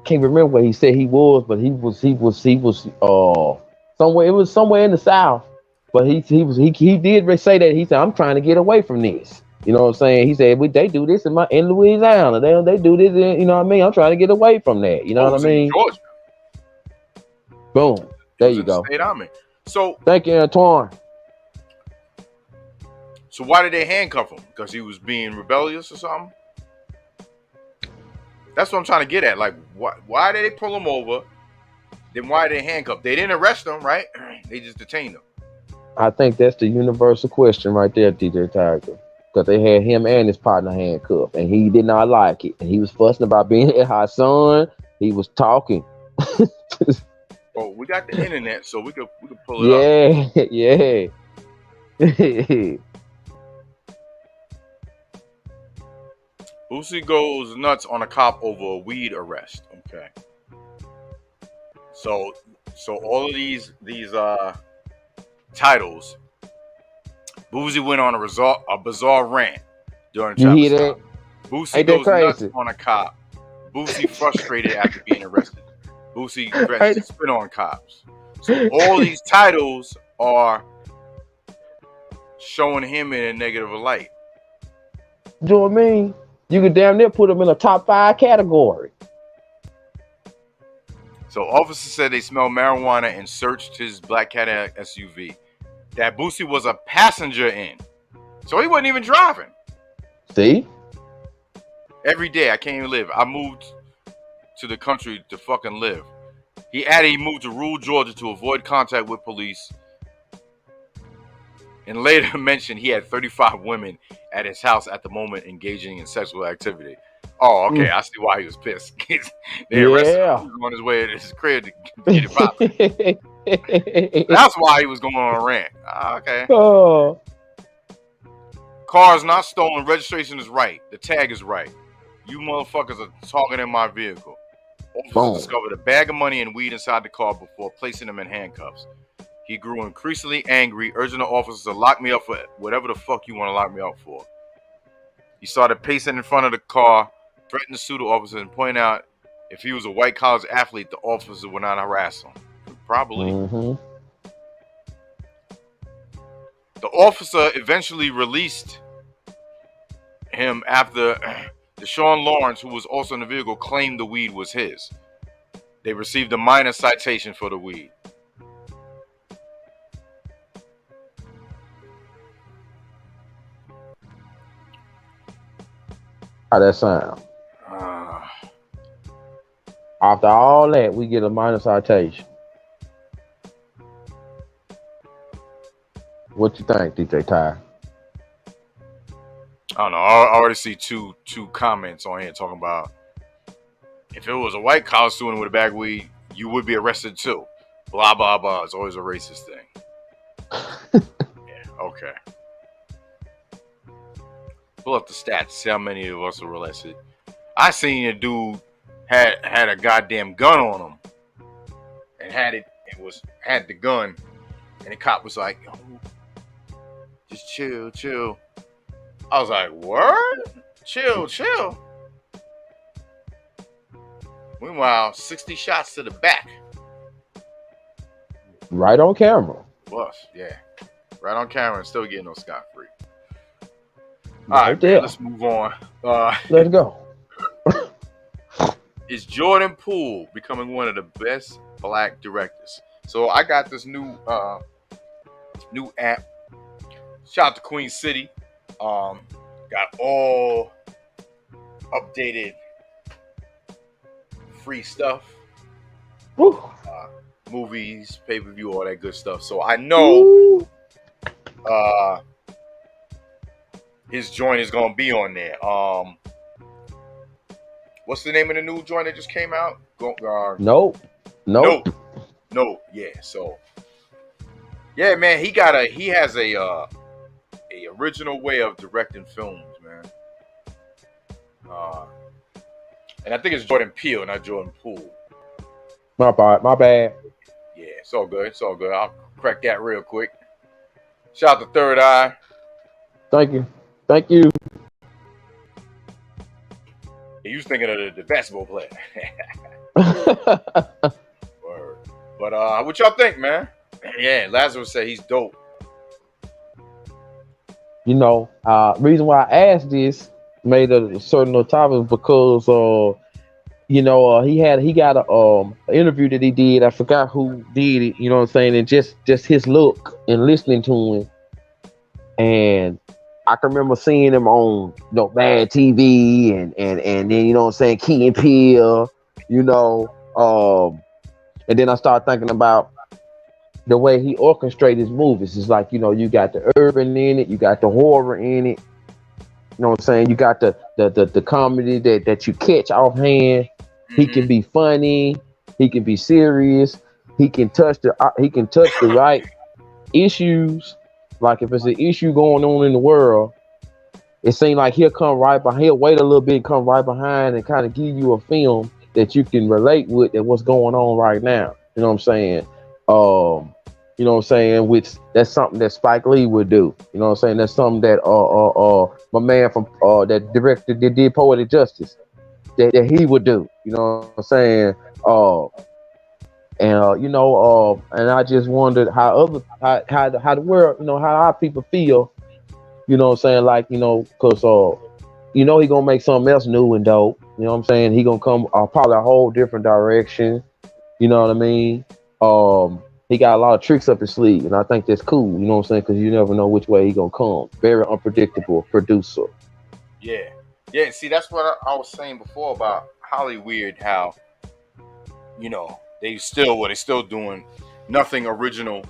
Can't remember where he said he was, but he was somewhere. It was somewhere in the South. But he did say that. He said, I'm trying to get away from this. You know what I'm saying? He said, they do this in Louisiana. They do this in, you know what I mean? I'm trying to get away from that. You know what I mean? Georgia. Boom. There you go. State I'm in. So thank you, Antoine. So why did they handcuff him? Because he was being rebellious or something? That's what I'm trying to get at. Like, why did they pull him over? Then why did they handcuff? They didn't arrest him, right? They just detained him. I think that's the universal question right there, DJ Tiger. Because they had him and his partner handcuffed, and he did not like it. And he was fussing about being a hot son. He was talking. Oh, we got the internet, so we could pull it up. Yeah. Boosie goes nuts on a cop over a weed arrest. Okay. So all of these titles, Boosie went on a bizarre rant during traffic stop. Boosie goes nuts on a cop. Boosie frustrated after being arrested. Boosie threatens to spit on cops. So all these titles are showing him in a negative light. You know what I mean? You could damn near put him in a top 5 category. So officers said they smelled marijuana and searched his black Cadillac SUV that Boosie was a passenger in. So he wasn't even driving. See? Every day I can't even live. I moved to the country to fucking live. He added he moved to rural Georgia to avoid contact with police. and later mentioned he had 35 women at his house at the moment engaging in sexual activity. Oh, okay. I see why he was pissed. They arrested him. He was on his way to his crib to get it popping. That's why he was going on a rant. Okay. Oh. Car is not stolen. Registration is right. The tag is right. You motherfuckers are talking in my vehicle. Officers discovered a bag of money and weed inside the car before placing him in handcuffs. He grew increasingly angry, urging the officers to lock me up for whatever the fuck you want to lock me up for. He started pacing in front of the car, threatened to sue the officer, and point out if he was a white college athlete, the officer would not harass him. Probably. The officer eventually released him after Deshaun Lawrence, who was also in the vehicle, claimed the weed was his. They received a minor citation for the weed. How that sound? After all that, we get a minor citation. What you think, DJ Ty? I don't know. I already see two comments on here talking about if it was a white college student with a bag of weed, you would be arrested too. Blah, blah, blah. It's always a racist thing. Yeah, okay. Pull up the stats. See how many of us were arrested. I seen a dude had a goddamn gun on him. And had the gun. And the cop was like, oh, just chill. I was like, word? Chill. Meanwhile, 60 shots to the back. Right on camera. Was, yeah. Right on camera and still getting no scot-free. All right, man, let's move on. Let's go. Is Jordan Poole becoming one of the best black directors? So I got this new app. Shout out to Queen City. Got all updated free stuff. Movies, pay-per-view, all that good stuff. So I know his joint is gonna be on there. What's the name of the new joint that just came out? Nope. Yeah. So yeah, man, he has a original way of directing films, man. And I think it's Jordan Peele, not Jordan Poole. My bad. Yeah, it's all good. I'll crack that real quick. Shout out to Third Eye. Thank you. He was thinking of the basketball player. Word. But what y'all think, man? Yeah, Lazarus said he's dope. You know, reason why I asked this, made a certain topic because he got a interview that he did. I forgot who did it, you know what I'm saying, and just his look and listening to him. And I can remember seeing him on Mad TV and then you know what I'm saying, Key and Peele, and then I started thinking about the way he orchestrates his movies. It's like, you got the urban in it, you got the horror in it, you know what I'm saying, you got the comedy that you catch offhand. He can be funny, he can be serious, he can touch the right issues. Like if it's an issue going on in the world, it seems like he'll wait a little bit and come right behind and kind of give you a film that you can relate with and what's going on right now. You know what I'm saying? Which that's something that Spike Lee would do. You know what I'm saying? That's something that my man from that director that did Poetic Justice that he would do. You know what I'm saying? And I just wondered how the world, how our people feel, you know what I'm saying, like, because he gonna make something else new and dope, you know what I'm saying, he gonna come probably a whole different direction, you know what I mean. He got a lot of tricks up his sleeve, and I think that's cool, you know what I'm saying, because you never know which way he gonna come. Very unpredictable producer. Yeah, see, that's what I was saying before about Hollywood, how they still doing nothing original.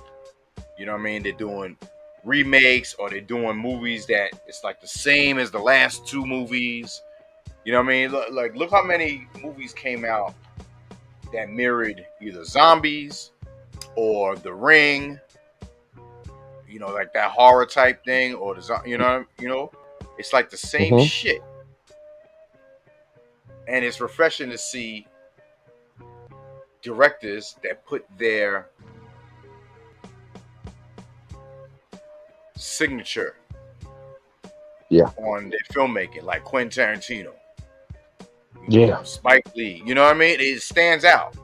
You know what I mean? They're doing remakes, or they're doing movies that it's like the same as the last two movies. You know what I mean? Look how many movies came out that mirrored either zombies or The Ring. You know, like that horror type thing, or you know, it's like the same shit. And it's refreshing to see directors that put their signature on their filmmaking, like Quentin Tarantino, Spike Lee. You know what I mean? It stands out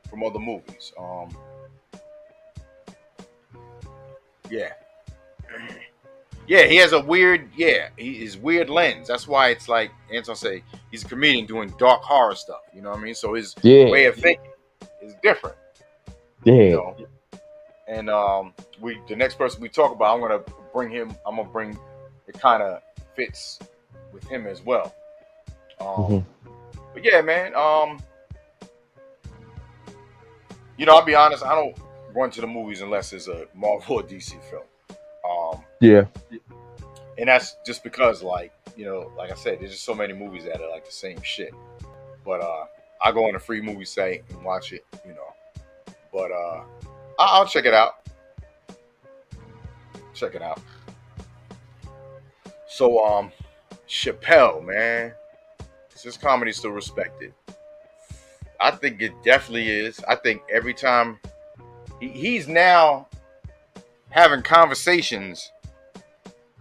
from other movies. Yeah, he has a weird, his weird lens. That's why it's like Anton say, he's a comedian doing dark horror stuff. You know what I mean? So his way of thinking is different. Yeah. You know? And the next person we talk about, I'm gonna bring it kind of fits with him as well. But yeah, man. You know, I'll be honest, I don't run to the movies unless it's a Marvel or DC film. And that's just because, like, you know, like I said, there's just so many movies that are like the same shit. But I go on a free movie site and watch it, you know. But I'll check it out. So Chappelle, man, is this comedy still respected? I think it definitely is. I think every time he's now having conversations,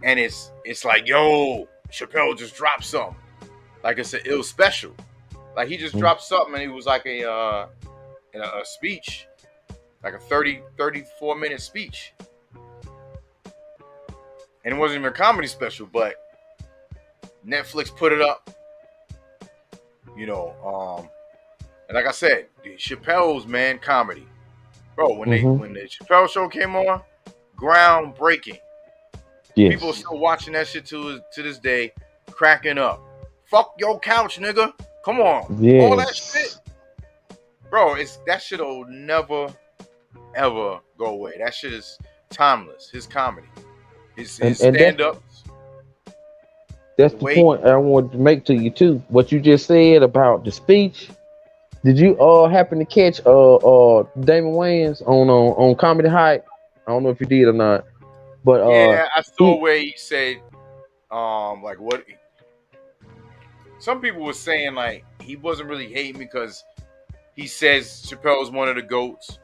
and it's like, yo, Chappelle just dropped something. Like it's an ill special. Like he just dropped something, and it was like a speech, like a 34-minute speech. And it wasn't even a comedy special, but Netflix put it up. You know, and like I said, Chappelle's, man, comedy. Bro, when the Chappelle show came on, groundbreaking. Yes. People are still watching that shit to this day, cracking up. Fuck your couch, nigga. Come on. Yes. All that shit. Bro, that shit'll never, ever go away. That shit is timeless. His comedy. His stand-ups. That's the point I wanted to make to you, too. What you just said about the speech. Did you happen to catch Damon Wayans on Comedy Hype? I don't know if you did or not. But yeah, I saw where he said like what some people were saying, like he wasn't really hating because he says Chappelle is one of the GOATs.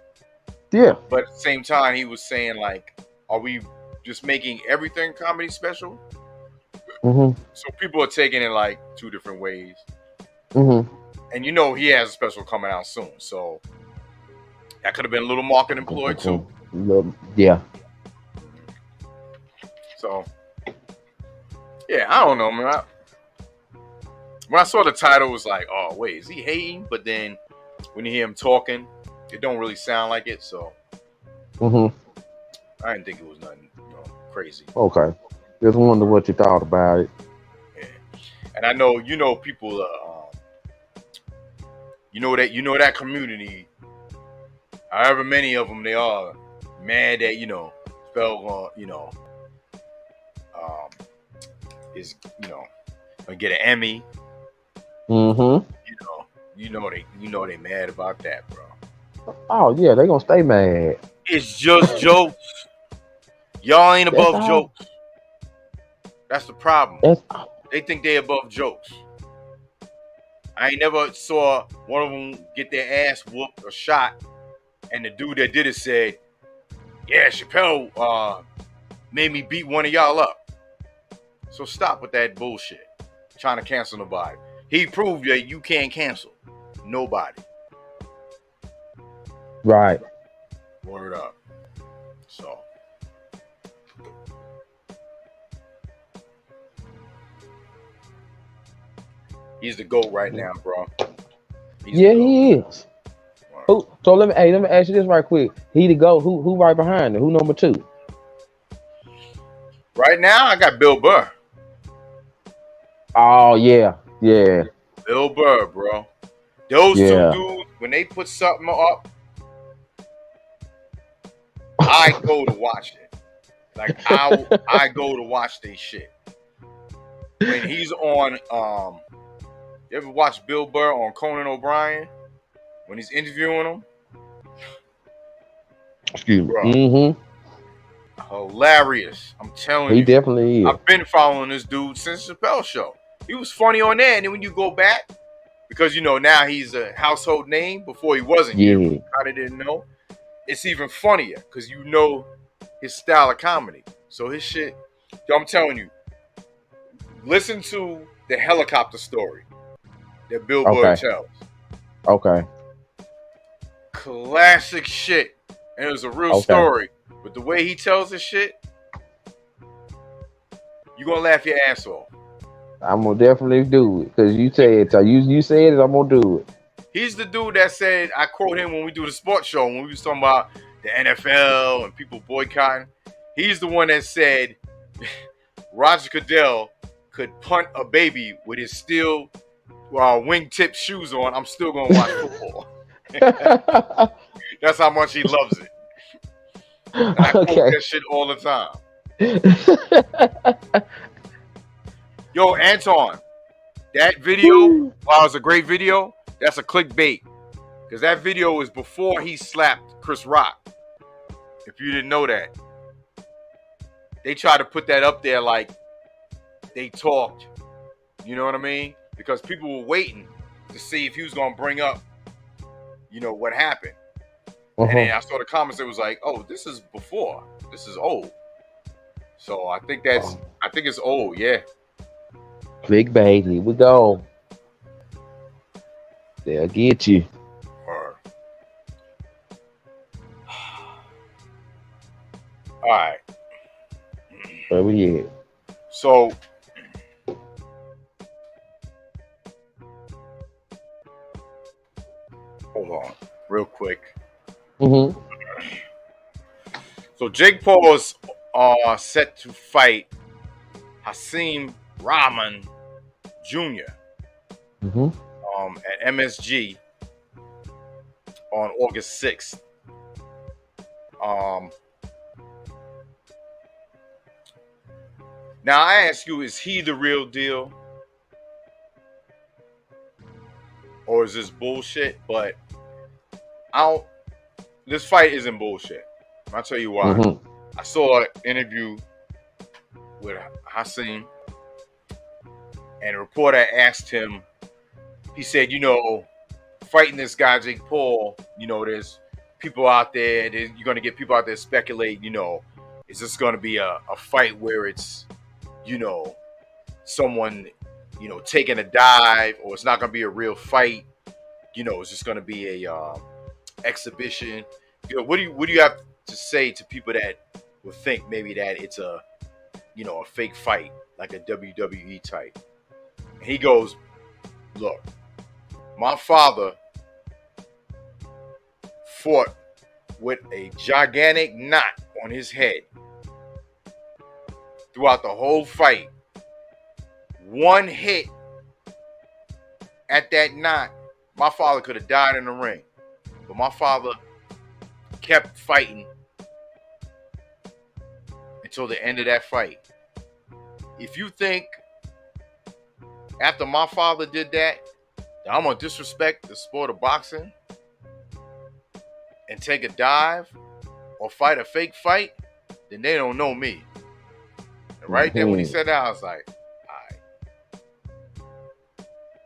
Yeah. But at the same time he was saying, like, are we just making everything comedy special? So people are taking it like two different ways. And you know he has a special coming out soon, so that could have been a little marketing ploy too. Yeah. So yeah, I don't know, man. When I saw the title, it was like, oh wait, is he hating? But then when you hear him talking, it don't really sound like it. So I didn't think it was nothing, crazy. Okay, just wonder what you thought about it. Yeah, and I know people. That community, however many of them they are, mad that Spell is gonna get an Emmy. They mad about that, bro. Oh yeah, they gonna stay mad. It's just jokes. Y'all ain't above jokes. That's the problem. They think they above jokes. I ain't never saw one of them get their ass whooped or shot, and the dude that did it said, "Yeah, Chappelle made me beat one of y'all up." So stop with that bullshit. Trying to cancel nobody. He proved that you can't cancel nobody. Right. Word up. So. He's the GOAT right now, bro. He is. Wow. So let me ask you this right quick. He the GOAT. Who right behind him? Who number 2? Right now, I got Bill Burr. Oh yeah. Bill Burr, bro. Those two dudes, when they put something up, I go to watch it. Like I go to watch they shit. When he's on you ever watch Bill Burr on Conan O'Brien? When he's interviewing him? Excuse me. Bro, Mm-hmm. hilarious. I'm telling He you. definitely is. I've been following this dude since the Chappelle show. He was funny on there, and then when you go back, because now he's a household name. Before he wasn't, you kind of didn't know. It's even funnier because you know his style of comedy. So his shit, I'm telling you, listen to the helicopter story that Bill Burr tells. Okay. Classic shit. And it was a real story. But the way he tells his shit, you're going to laugh your ass off. I'm going to definitely do it. Because you said it. So you said it, I'm going to do it. He's the dude that said, I quote him when we do the sports show, when we was talking about the NFL and people boycotting. He's the one that said Roger Goodell could punt a baby with his steel wingtip shoes on. I'm still going to watch football. That's how much he loves it. And I quote that shit all the time. Yo, Anton, that video, while it's a great video, that's a clickbait. Because that video was before he slapped Chris Rock. If you didn't know that. They tried to put that up there like they talked. You know what I mean? Because people were waiting to see if he was going to bring up, what happened. And then I saw the comments. It was like, oh, this is before. This is old. So I think it's old. Yeah. Clickbait. Here we go. They'll get you. All right. Where we at? So hold on, real quick. Mm-hmm. So Jake Paul is set to fight Hasim Rahman Jr. Mm-hmm. At MSG on August 6th. Now I ask you, is he the real deal? Or is this bullshit? But this fight isn't bullshit. I'll tell you why. Mm-hmm. I saw an interview with Hasim, and a reporter asked him, he said, fighting this guy, Jake Paul, there's people out there, you're going to get people out there speculate, is this going to be a fight where it's, someone, taking a dive, or it's not going to be a real fight, it's just going to be a exhibition. What do you have to say to people that would think maybe that it's a fake fight, like a WWE type? And he goes, look, my father fought with a gigantic knot on his head throughout the whole fight. One hit at that knot, my father could have died in the ring. But my father kept fighting until the end of that fight. If you think after my father did that I'm going to disrespect the sport of boxing and take a dive or fight a fake fight, then they don't know me. And right there when he said that, I was like, all right.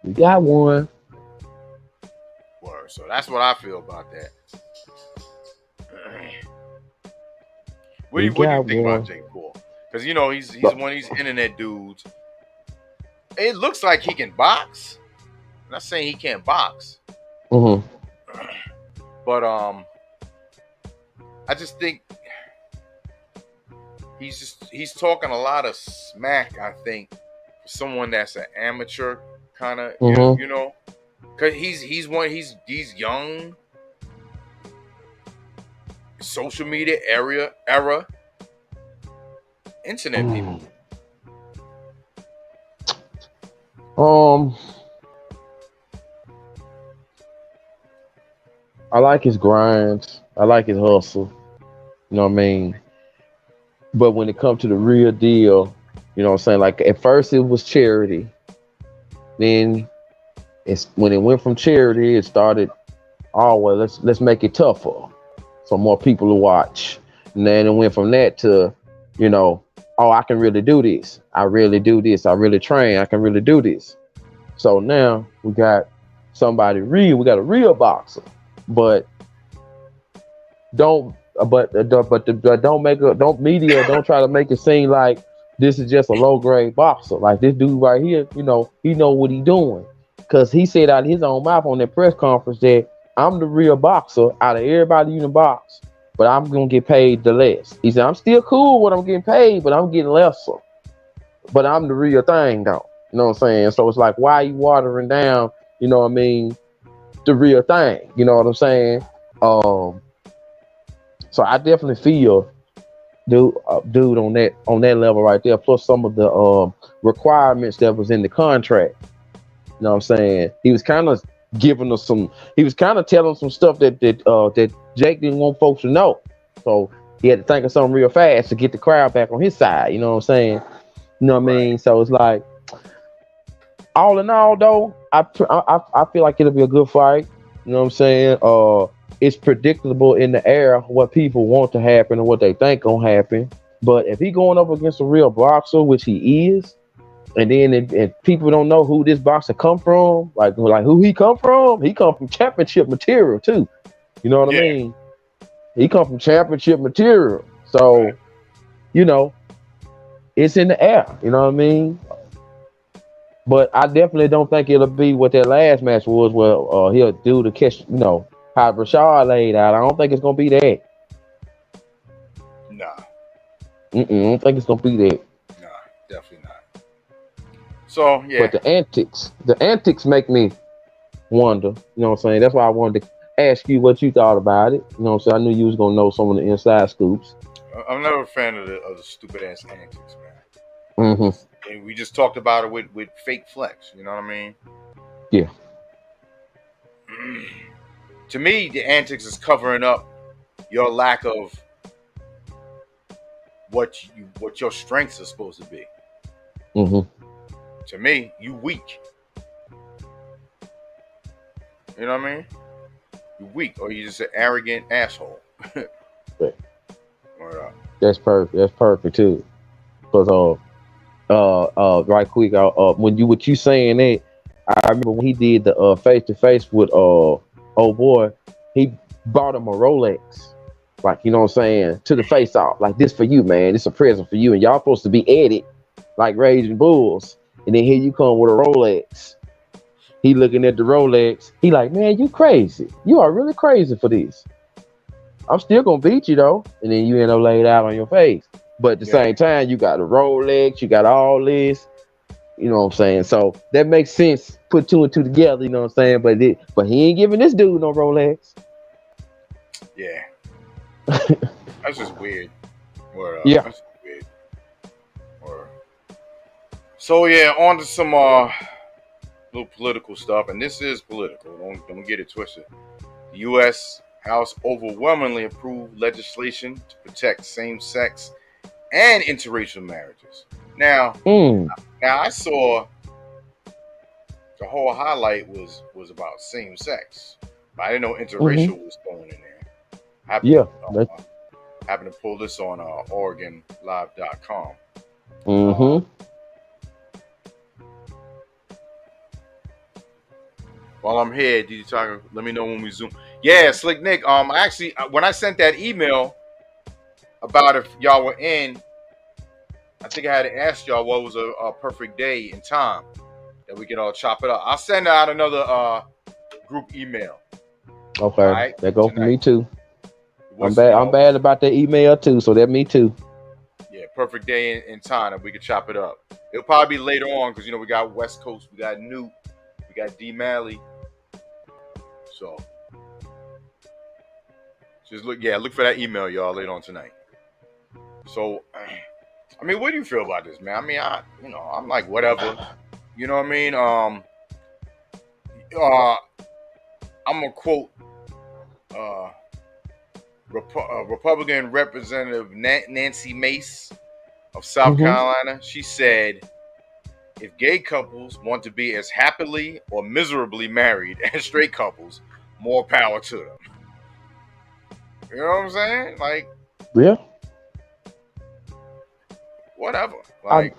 We got one. Word. So that's what I feel about that. What do you think about Jake Paul? Because, he's one of these internet dudes. It looks like he can box. I'm not saying he can't box. Mm-hmm. But I just think he's talking a lot of smack, I think, for someone that's an amateur kind of, because he's young, social media era, internet people. I like his grind. I like his hustle. You know what I mean? But when it comes to the real deal, you know what I'm saying? Like at first it was charity. Then it's when it went from charity, it started, oh well, let's make it tougher. So more people to watch. And then it went from that to, you know, oh, I can really do this. I really do this. I really train. I can really do this. So now we got somebody real. We got a real boxer, but don't don't make a don't media don't try to make it seem like this is just a low grade boxer. Like this dude right here, you know, he know what he doing, cause he said out of his own mouth on that press conference that I'm the real boxer out of everybody in the box, but I'm gonna get paid the less. He said I'm still cool when I'm getting paid, but I'm getting lesser. But I'm the real thing though. You know what I'm saying? So it's like, why are you watering down? You know what I mean? The real thing. You know what I'm saying? So I definitely feel dude on that level right there. Plus some of the requirements that was in the contract. You know what I'm saying? He was kind of giving us some. He was kind of telling some stuff that Jake didn't want folks to know. So he had to think of something real fast to get the crowd back on his side. You know what I'm saying? You know what I mean? So it's like, all in all, though, I feel like it'll be a good fight. You know what I'm saying? It's predictable in the air what people want to happen and what they think gonna happen. But if he going up against a real boxer, which he is, and then if people don't know who this boxer come from, like who he come from championship material too. You know what I mean? He come from championship material. So, you know, it's in the air. You know what I mean? But I definitely don't think it'll be what that last match was, where he'll do the catch, you know, how Rashad laid out. I don't think it's gonna be that. Nah. I don't think it's gonna be that. Nah, definitely not. So yeah. But the antics make me wonder. You know what I'm saying? That's why I wanted to ask you what you thought about it. You know what I'm saying? I knew you was gonna know some of the inside scoops. I'm never a fan of the stupid ass antics, man. And we just talked about it with fake flex. You know what I mean? Yeah. To me, the antics is covering up your lack of what your strengths are supposed to be. To me, you weak. You know what I mean? You weak, or you just an arrogant asshole. Right. That's perfect. That's perfect too. Because right quick, when you saying that, I remember when he did the face to face with old boy, he bought him a Rolex, like, you know what I'm saying, to the face off, like, this for you, man, this a present for you, and y'all supposed to be at it like Raging Bulls, and then here you come with a Rolex. He looking at the Rolex, he like, man, you crazy, you are really crazy for this. I'm still gonna beat you though, and then you end up laid out on your face. But at the same time, you got a Rolex, you got all this, you know what I'm saying? So that makes sense. Put two and two together, you know what I'm saying? But he ain't giving this dude no Rolex. Yeah. That's just weird. Yeah. That's just weird. So yeah, on to some little political stuff, and this is political. Don't get it twisted. The U.S. House overwhelmingly approved legislation to protect same-sex and interracial marriages. Now I saw the whole highlight was about same sex, but I didn't know interracial was going in there. Happened to pull this on OregonLive.com. While I'm here, did you talk? Let me know when we zoom. Yeah, Slick Nick. Actually, when I sent that email about if y'all were in, I think I had to ask y'all what was a perfect day and time that we could all chop it up. I'll send out another group email. Okay, right, that go for me too. I'm bad about that email too, so that me too. Yeah, perfect day and time that we could chop it up. It'll probably be later on because, you know, we got West Coast, we got Newt, we got D Malley. So just look for that email, y'all, later on tonight. So, I mean, what do you feel about this, man? I mean, I'm like, whatever. You know what I mean? I'm gonna quote Republican Representative Nancy Mace of South Mm-hmm. Carolina, she said, if gay couples want to be as happily or miserably married as straight couples, more power to them. You know what I'm saying? Like, Yeah. whatever. Like,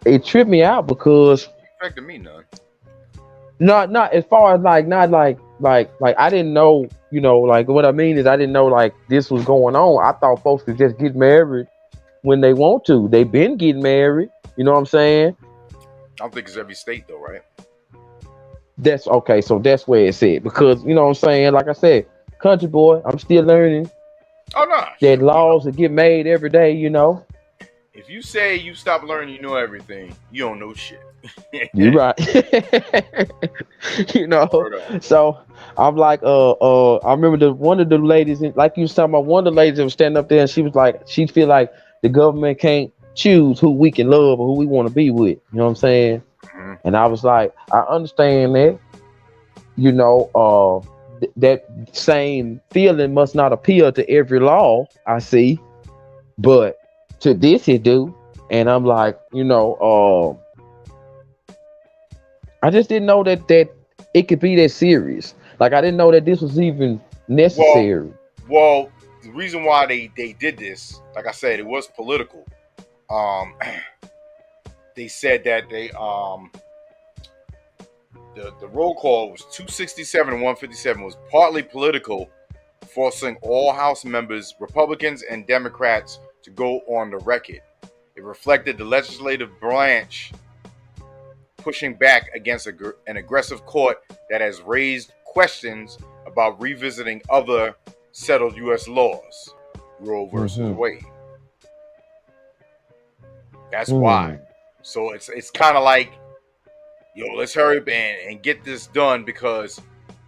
It tripped me out because it affected me none. not as far as like I didn't know, like what I mean is I didn't know like this was going on. I thought folks could just get married when they want to. They've been getting married. You know what I'm saying? I don't think it's every state though, right? That's okay. So that's where it's at because you know what I'm saying. Like I said, country boy, I'm still learning Oh no, that laws that get made every day. if you say you stop learning, you know everything. You don't know shit. You're right. So I'm like, I remember one of the ladies, like you was talking about, one of the ladies that was standing up there, and she was like, she feel like the government can't choose who we can love or who we want to be with. You know what I'm saying? Mhm. And I was like, I understand that. That same feeling must not appeal to every law I see, but to this it do. And I'm like, I just didn't know that it could be that serious. Like I didn't know that this was even necessary. Well, the reason why they did this, like I said, it was political. They said that the roll call was 267 and 157 was partly political, forcing all House members, Republicans and Democrats, to go on the record. It reflected the legislative branch pushing back against an aggressive court that has raised questions about revisiting other settled U.S. laws, Roe versus Wade. That's why. So it's kind of like, let's hurry up and get this done because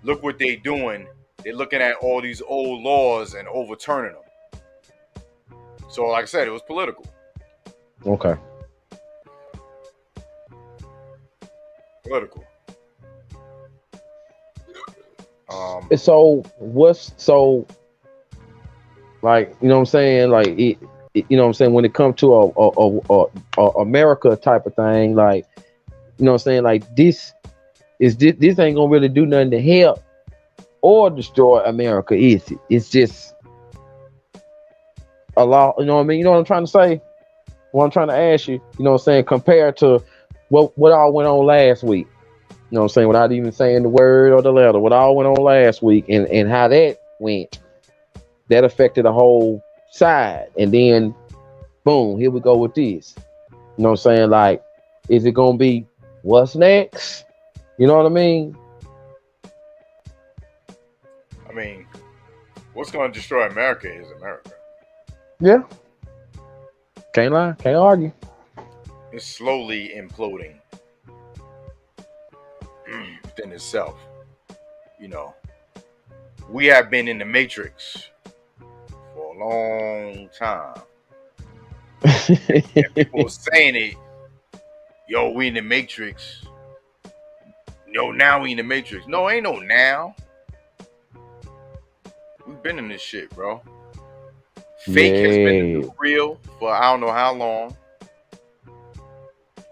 look what they're doing. They're looking at all these old laws and overturning them. So like I said, it was political. Okay. Political. So like, you know what I'm saying? Like you know what I'm saying? When it comes to a America type of thing, like, you know what I'm saying? Like this ain't gonna really do nothing to help or destroy America, is it? It's just a law, you know what I mean? You know what I'm trying to say? What I'm trying to ask you, you know what I'm saying, compared to what all went on last week. You know what I'm saying? Without even saying the word or the letter, what all went on last week and how that went, that affected the whole side. And then, boom, here we go with this. You know what I'm saying? Like, is it going to be what's next? You know what I mean? I mean, what's going to destroy America is America. Yeah. Can't lie. Can't argue. It's slowly imploding within itself. We have been in the Matrix for a long time. And people saying it, we in the Matrix. Now we in the Matrix. No, ain't no now. We've been in this shit, bro. Fake has been real for I don't know how long.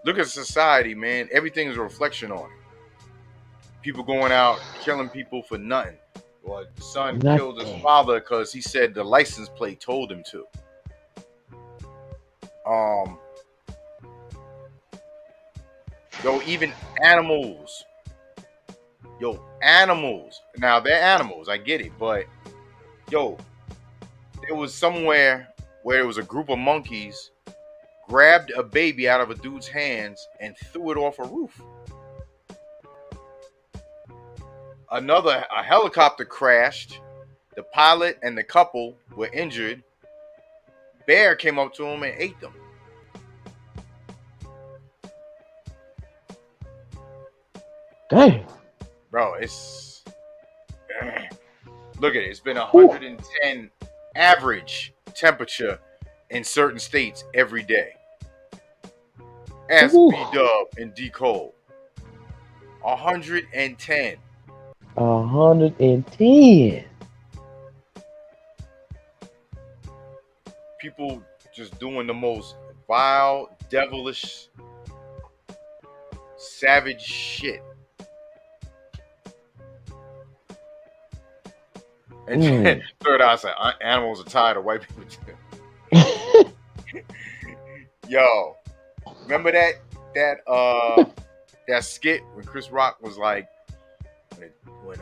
Look at society, man. Everything is a reflection on it. People going out killing people for nothing. Or son killed his father because he said the license plate told him to. Even animals. Animals. Now they're animals, I get it, but there was somewhere where there was a group of monkeys grabbed a baby out of a dude's hands and threw it off a roof. A helicopter crashed. The pilot and the couple were injured. Bear came up to them and ate them. Dang. Bro, look at it. It's been 110 average temperature in certain states every day. Ask B-Dub and D-Cole. 110. 110. People just doing the most vile, devilish, savage shit. And third eye said, animals are tired of white people too. Yo, remember that skit when Chris Rock was like, when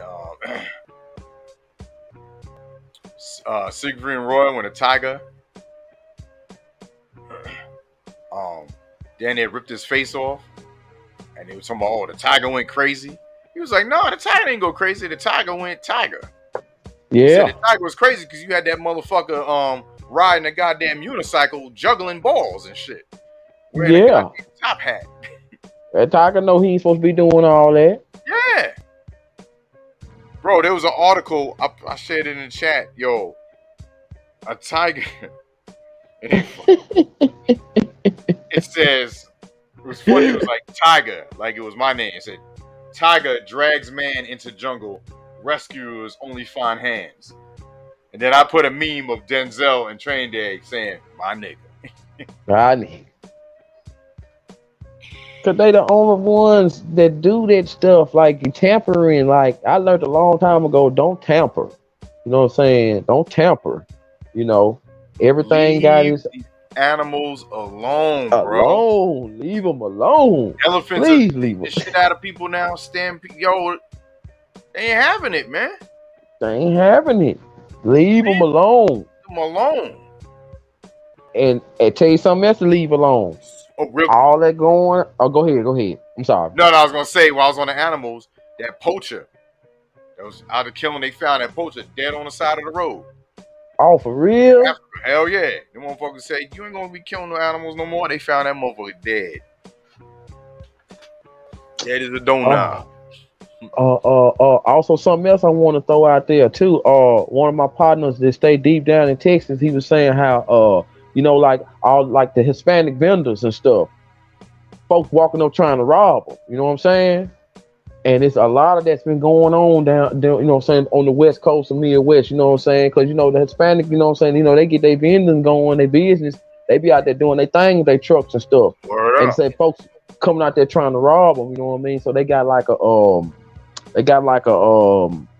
Siegfried and Roy when a tiger, then they ripped his face off, and they were talking about, oh, the tiger went crazy. He was like, no, the tiger didn't go crazy. The tiger went tiger. Yeah. He said the tiger was crazy because you had that motherfucker riding a goddamn unicycle, juggling balls and shit. Wearing a goddamn top hat. That tiger know he ain't supposed to be doing all that. Yeah. Bro, there was an article, I shared it in the chat. Yo, a tiger. It says, it was funny, it was like tiger, like it was my name. It said, tiger drags man into jungle, rescuers only find hands. And then I put a meme of Denzel and Training Day saying, my nigga. My nigga. Cause they the only ones that do that stuff, like tampering. Like I learned a long time ago, don't tamper. You know what I'm saying? Don't tamper. You know, everything got his animals alone, bro. Leave them alone. Elephants please leave them. Shit out of people now. Yo, they ain't having it, man. They ain't having it. Leave them alone. Leave them alone. And tell you something else to leave alone. Oh, really? All that going. Oh, go ahead. I'm sorry. No, I was gonna say while I was on the animals, that poacher that was out of killing, they found that poacher dead on the side of the road. Oh, for real? Hell yeah. The motherfuckers say, you ain't gonna be killing no animals no more. They found that motherfucker dead. Dead as a donut. Also something else I want to throw out there too. One of my partners that stay deep down in Texas, he was saying how you know, like all like the Hispanic vendors and stuff, folks walking up trying to rob them. You know what I'm saying? And it's a lot of that's been going on down, you know what I'm saying, on the West Coast and Midwest, you know what I'm saying? Because, you know, the Hispanic, you know what I'm saying, you know, they get their vendors going, their business, they be out there doing their thing with their trucks and stuff. And say folks coming out there trying to rob them, you know what I mean? So they got like a,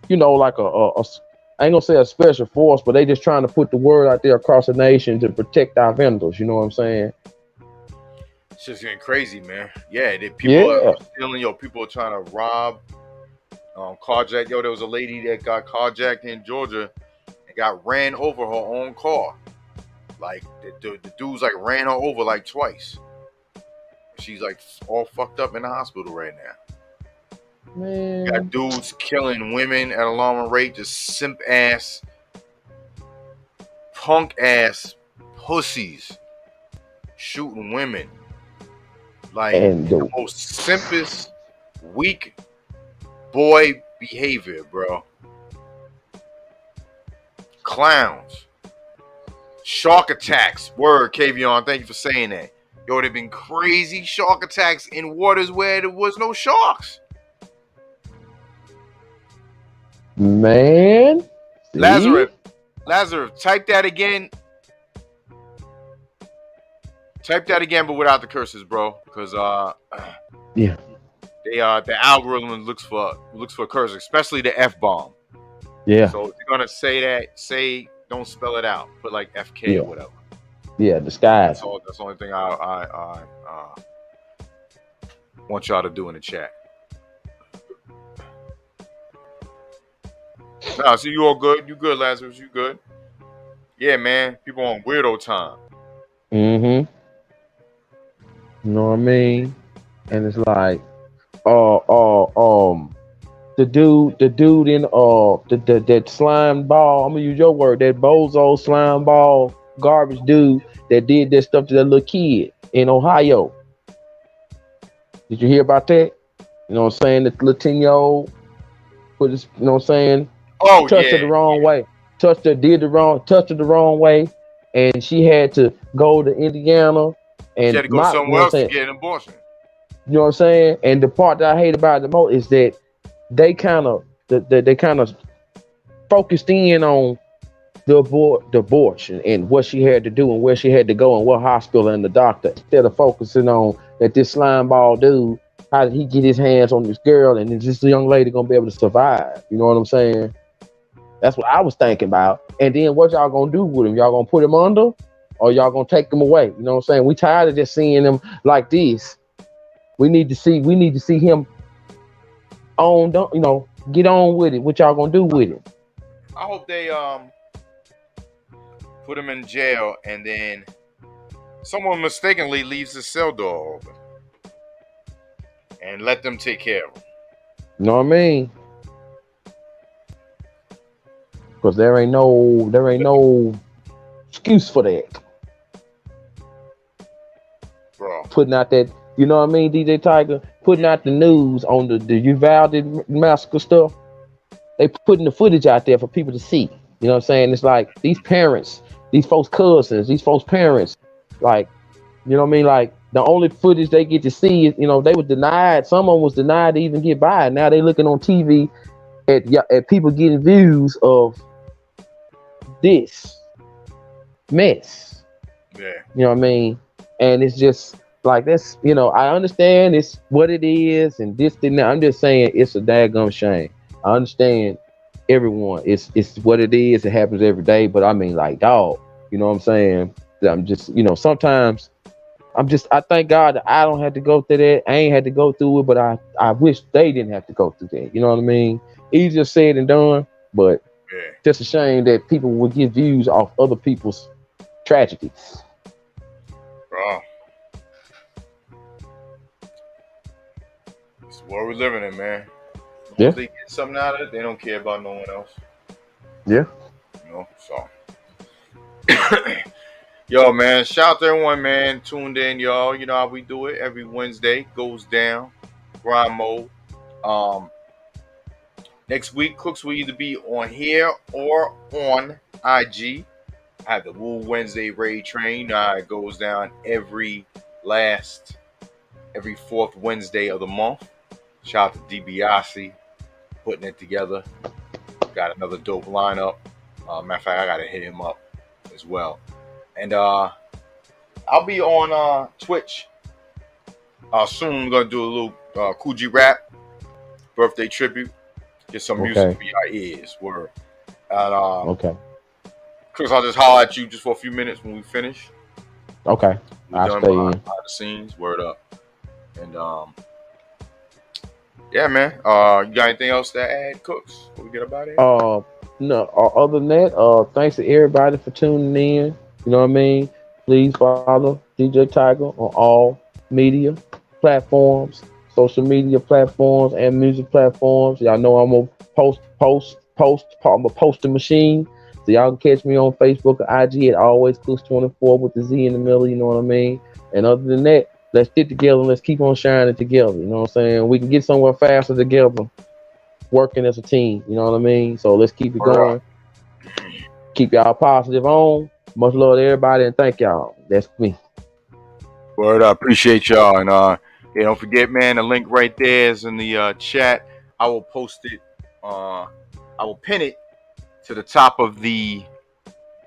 you know, like I ain't gonna say a special force, but they just trying to put the word out there across the nation to protect our vendors, you know what I'm saying? It's just getting crazy, man. Yeah, people are stealing. Yo, people are trying to rob, carjack. Yo, there was a lady that got carjacked in Georgia and got ran over her own car. Like the dudes like ran her over like twice. She's like all fucked up in the hospital right now. Man. Got dudes killing women at alarming rate, just simp ass, punk ass pussies shooting women. Like the most simplest, weak boy behavior, bro. Clowns. Shark attacks. Word, Kavion. Thank you for saying that. Yo, there been crazy shark attacks in waters where there was no sharks. Man. Lazarus, type that again. Type that again, but without the curses, bro. Because yeah, the algorithm looks for curses, especially the F-bomb. Yeah. So if you're gonna say that, don't spell it out. Put like FK or whatever. Yeah, disguise. That's the only thing I want y'all to do in the chat. Nah, see, you all good? You good, Lazarus? You good? Yeah, man. People on weirdo time. Mm-hmm. You know what I mean? And it's like, the dude in that slime ball. I'm gonna use your word. That bozo slime ball garbage dude that did that stuff to that little kid in Ohio. Did you hear about that? You know what I'm saying? The little 10-year-old put his, you know what I'm saying? Oh, touched her the wrong way. Touched her the wrong way, and she had to go to Indiana. And she had to go somewhere else to get an abortion. You know what I'm saying? And the part that I hate about it the most is that they kind of they kind of focused in on the abortion and what she had to do and where she had to go and what hospital and the doctor, instead of focusing on that this slime ball dude, how did he get his hands on this girl and is this young lady gonna be able to survive? You know what I'm saying? That's what I was thinking about. And then what y'all gonna do with him? Y'all gonna put him under, or y'all gonna take him away? You know what I'm saying? We tired of just seeing him like this. We need to see him on, you know, get on with it. What y'all gonna do with it? I hope they put him in jail and then someone mistakenly leaves the cell door open and let them take care of him. You know what I mean? Because there ain't no excuse for that. Bro. Putting out that, you know what I mean, DJ Tiger? Putting out the news on the Uvalde massacre stuff. They putting the footage out there for people to see. You know what I'm saying? It's like these parents, these folks' cousins, these folks' parents, like, you know what I mean? Like, the only footage they get to see is, you know, they were denied, someone was denied to even get by. Now they looking on TV at people getting views of this mess. Yeah. You know what I mean? And it's just like, that's, you know, I understand it's what it is and this thing. I'm just saying it's a daggum shame. I understand everyone. It's what it is. It happens every day. But I mean, like, dog, you know what I'm saying? I'm just, you know, sometimes I thank God that I don't have to go through that. I ain't had to go through it, but I wish they didn't have to go through that. You know what I mean? Easier said than done, but yeah. Just a shame that people would get views off other people's tragedies. Bro. It's the world we're living in, man. Yeah. Once they get something out of it, they don't care about no one else. Yeah. You know, so. Yo, man, shout out to everyone, man, tuned in, y'all. You know how we do it. Every Wednesday goes down. Grind mode. Next week, Cooks will either be on here or on IG. I have the Woo Wednesday Raid Train. It goes down every fourth Wednesday of the month. Shout out to DiBiase putting it together. Got another dope lineup. Matter of fact, I gotta hit him up as well. And I'll be on Twitch soon. I'm gonna do a little Coogee rap birthday tribute. Get some music for your ears. Word. And okay. Chris, I'll just holler at you just for a few minutes when we finish. Okay. I'll stay in. Behind the scenes. Word up. And yeah, man. You got anything else to add, Cooks? Before we get about it? No. Other than that, thanks to everybody for tuning in. You know what I mean? Please follow DJ Tiger on all media platforms, social media platforms, and music platforms. Y'all know I'm a I'm a posting machine. So y'all can catch me on Facebook or IG at Always Cooks24 with the Z in the middle. You know what I mean? And other than that, let's get together and let's keep on shining together. You know what I'm saying? We can get somewhere faster together, working as a team. You know what I mean? So let's keep it going. Keep y'all positive on. Much love to everybody and thank y'all. That's me. Word up. Appreciate y'all. And yeah, don't forget, man, the link right there is in the chat. I will post it. I will pin it to the top of the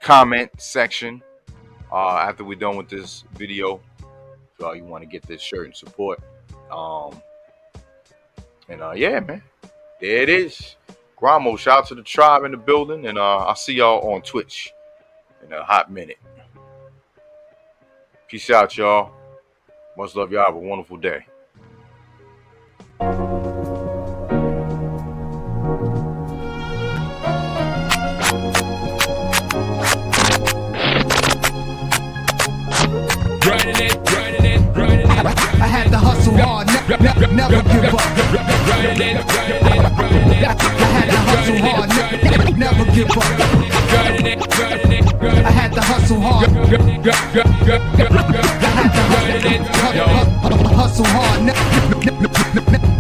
comment section after we're done with this video. So you want to get this shirt and support. Yeah, man. There it is. Gramo, shout out to the tribe in the building. And I'll see y'all on Twitch in a hot minute. Peace out, y'all. Much love, y'all. Have a wonderful day. I had to hustle hard, never give up. I had to hustle hard, never give up. I had to hustle hard. Hustle hard, never give up.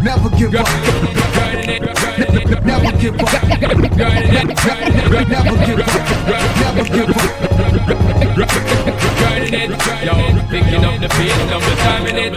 Never give up. Never give up. Yo, picking up the pace, number timing it.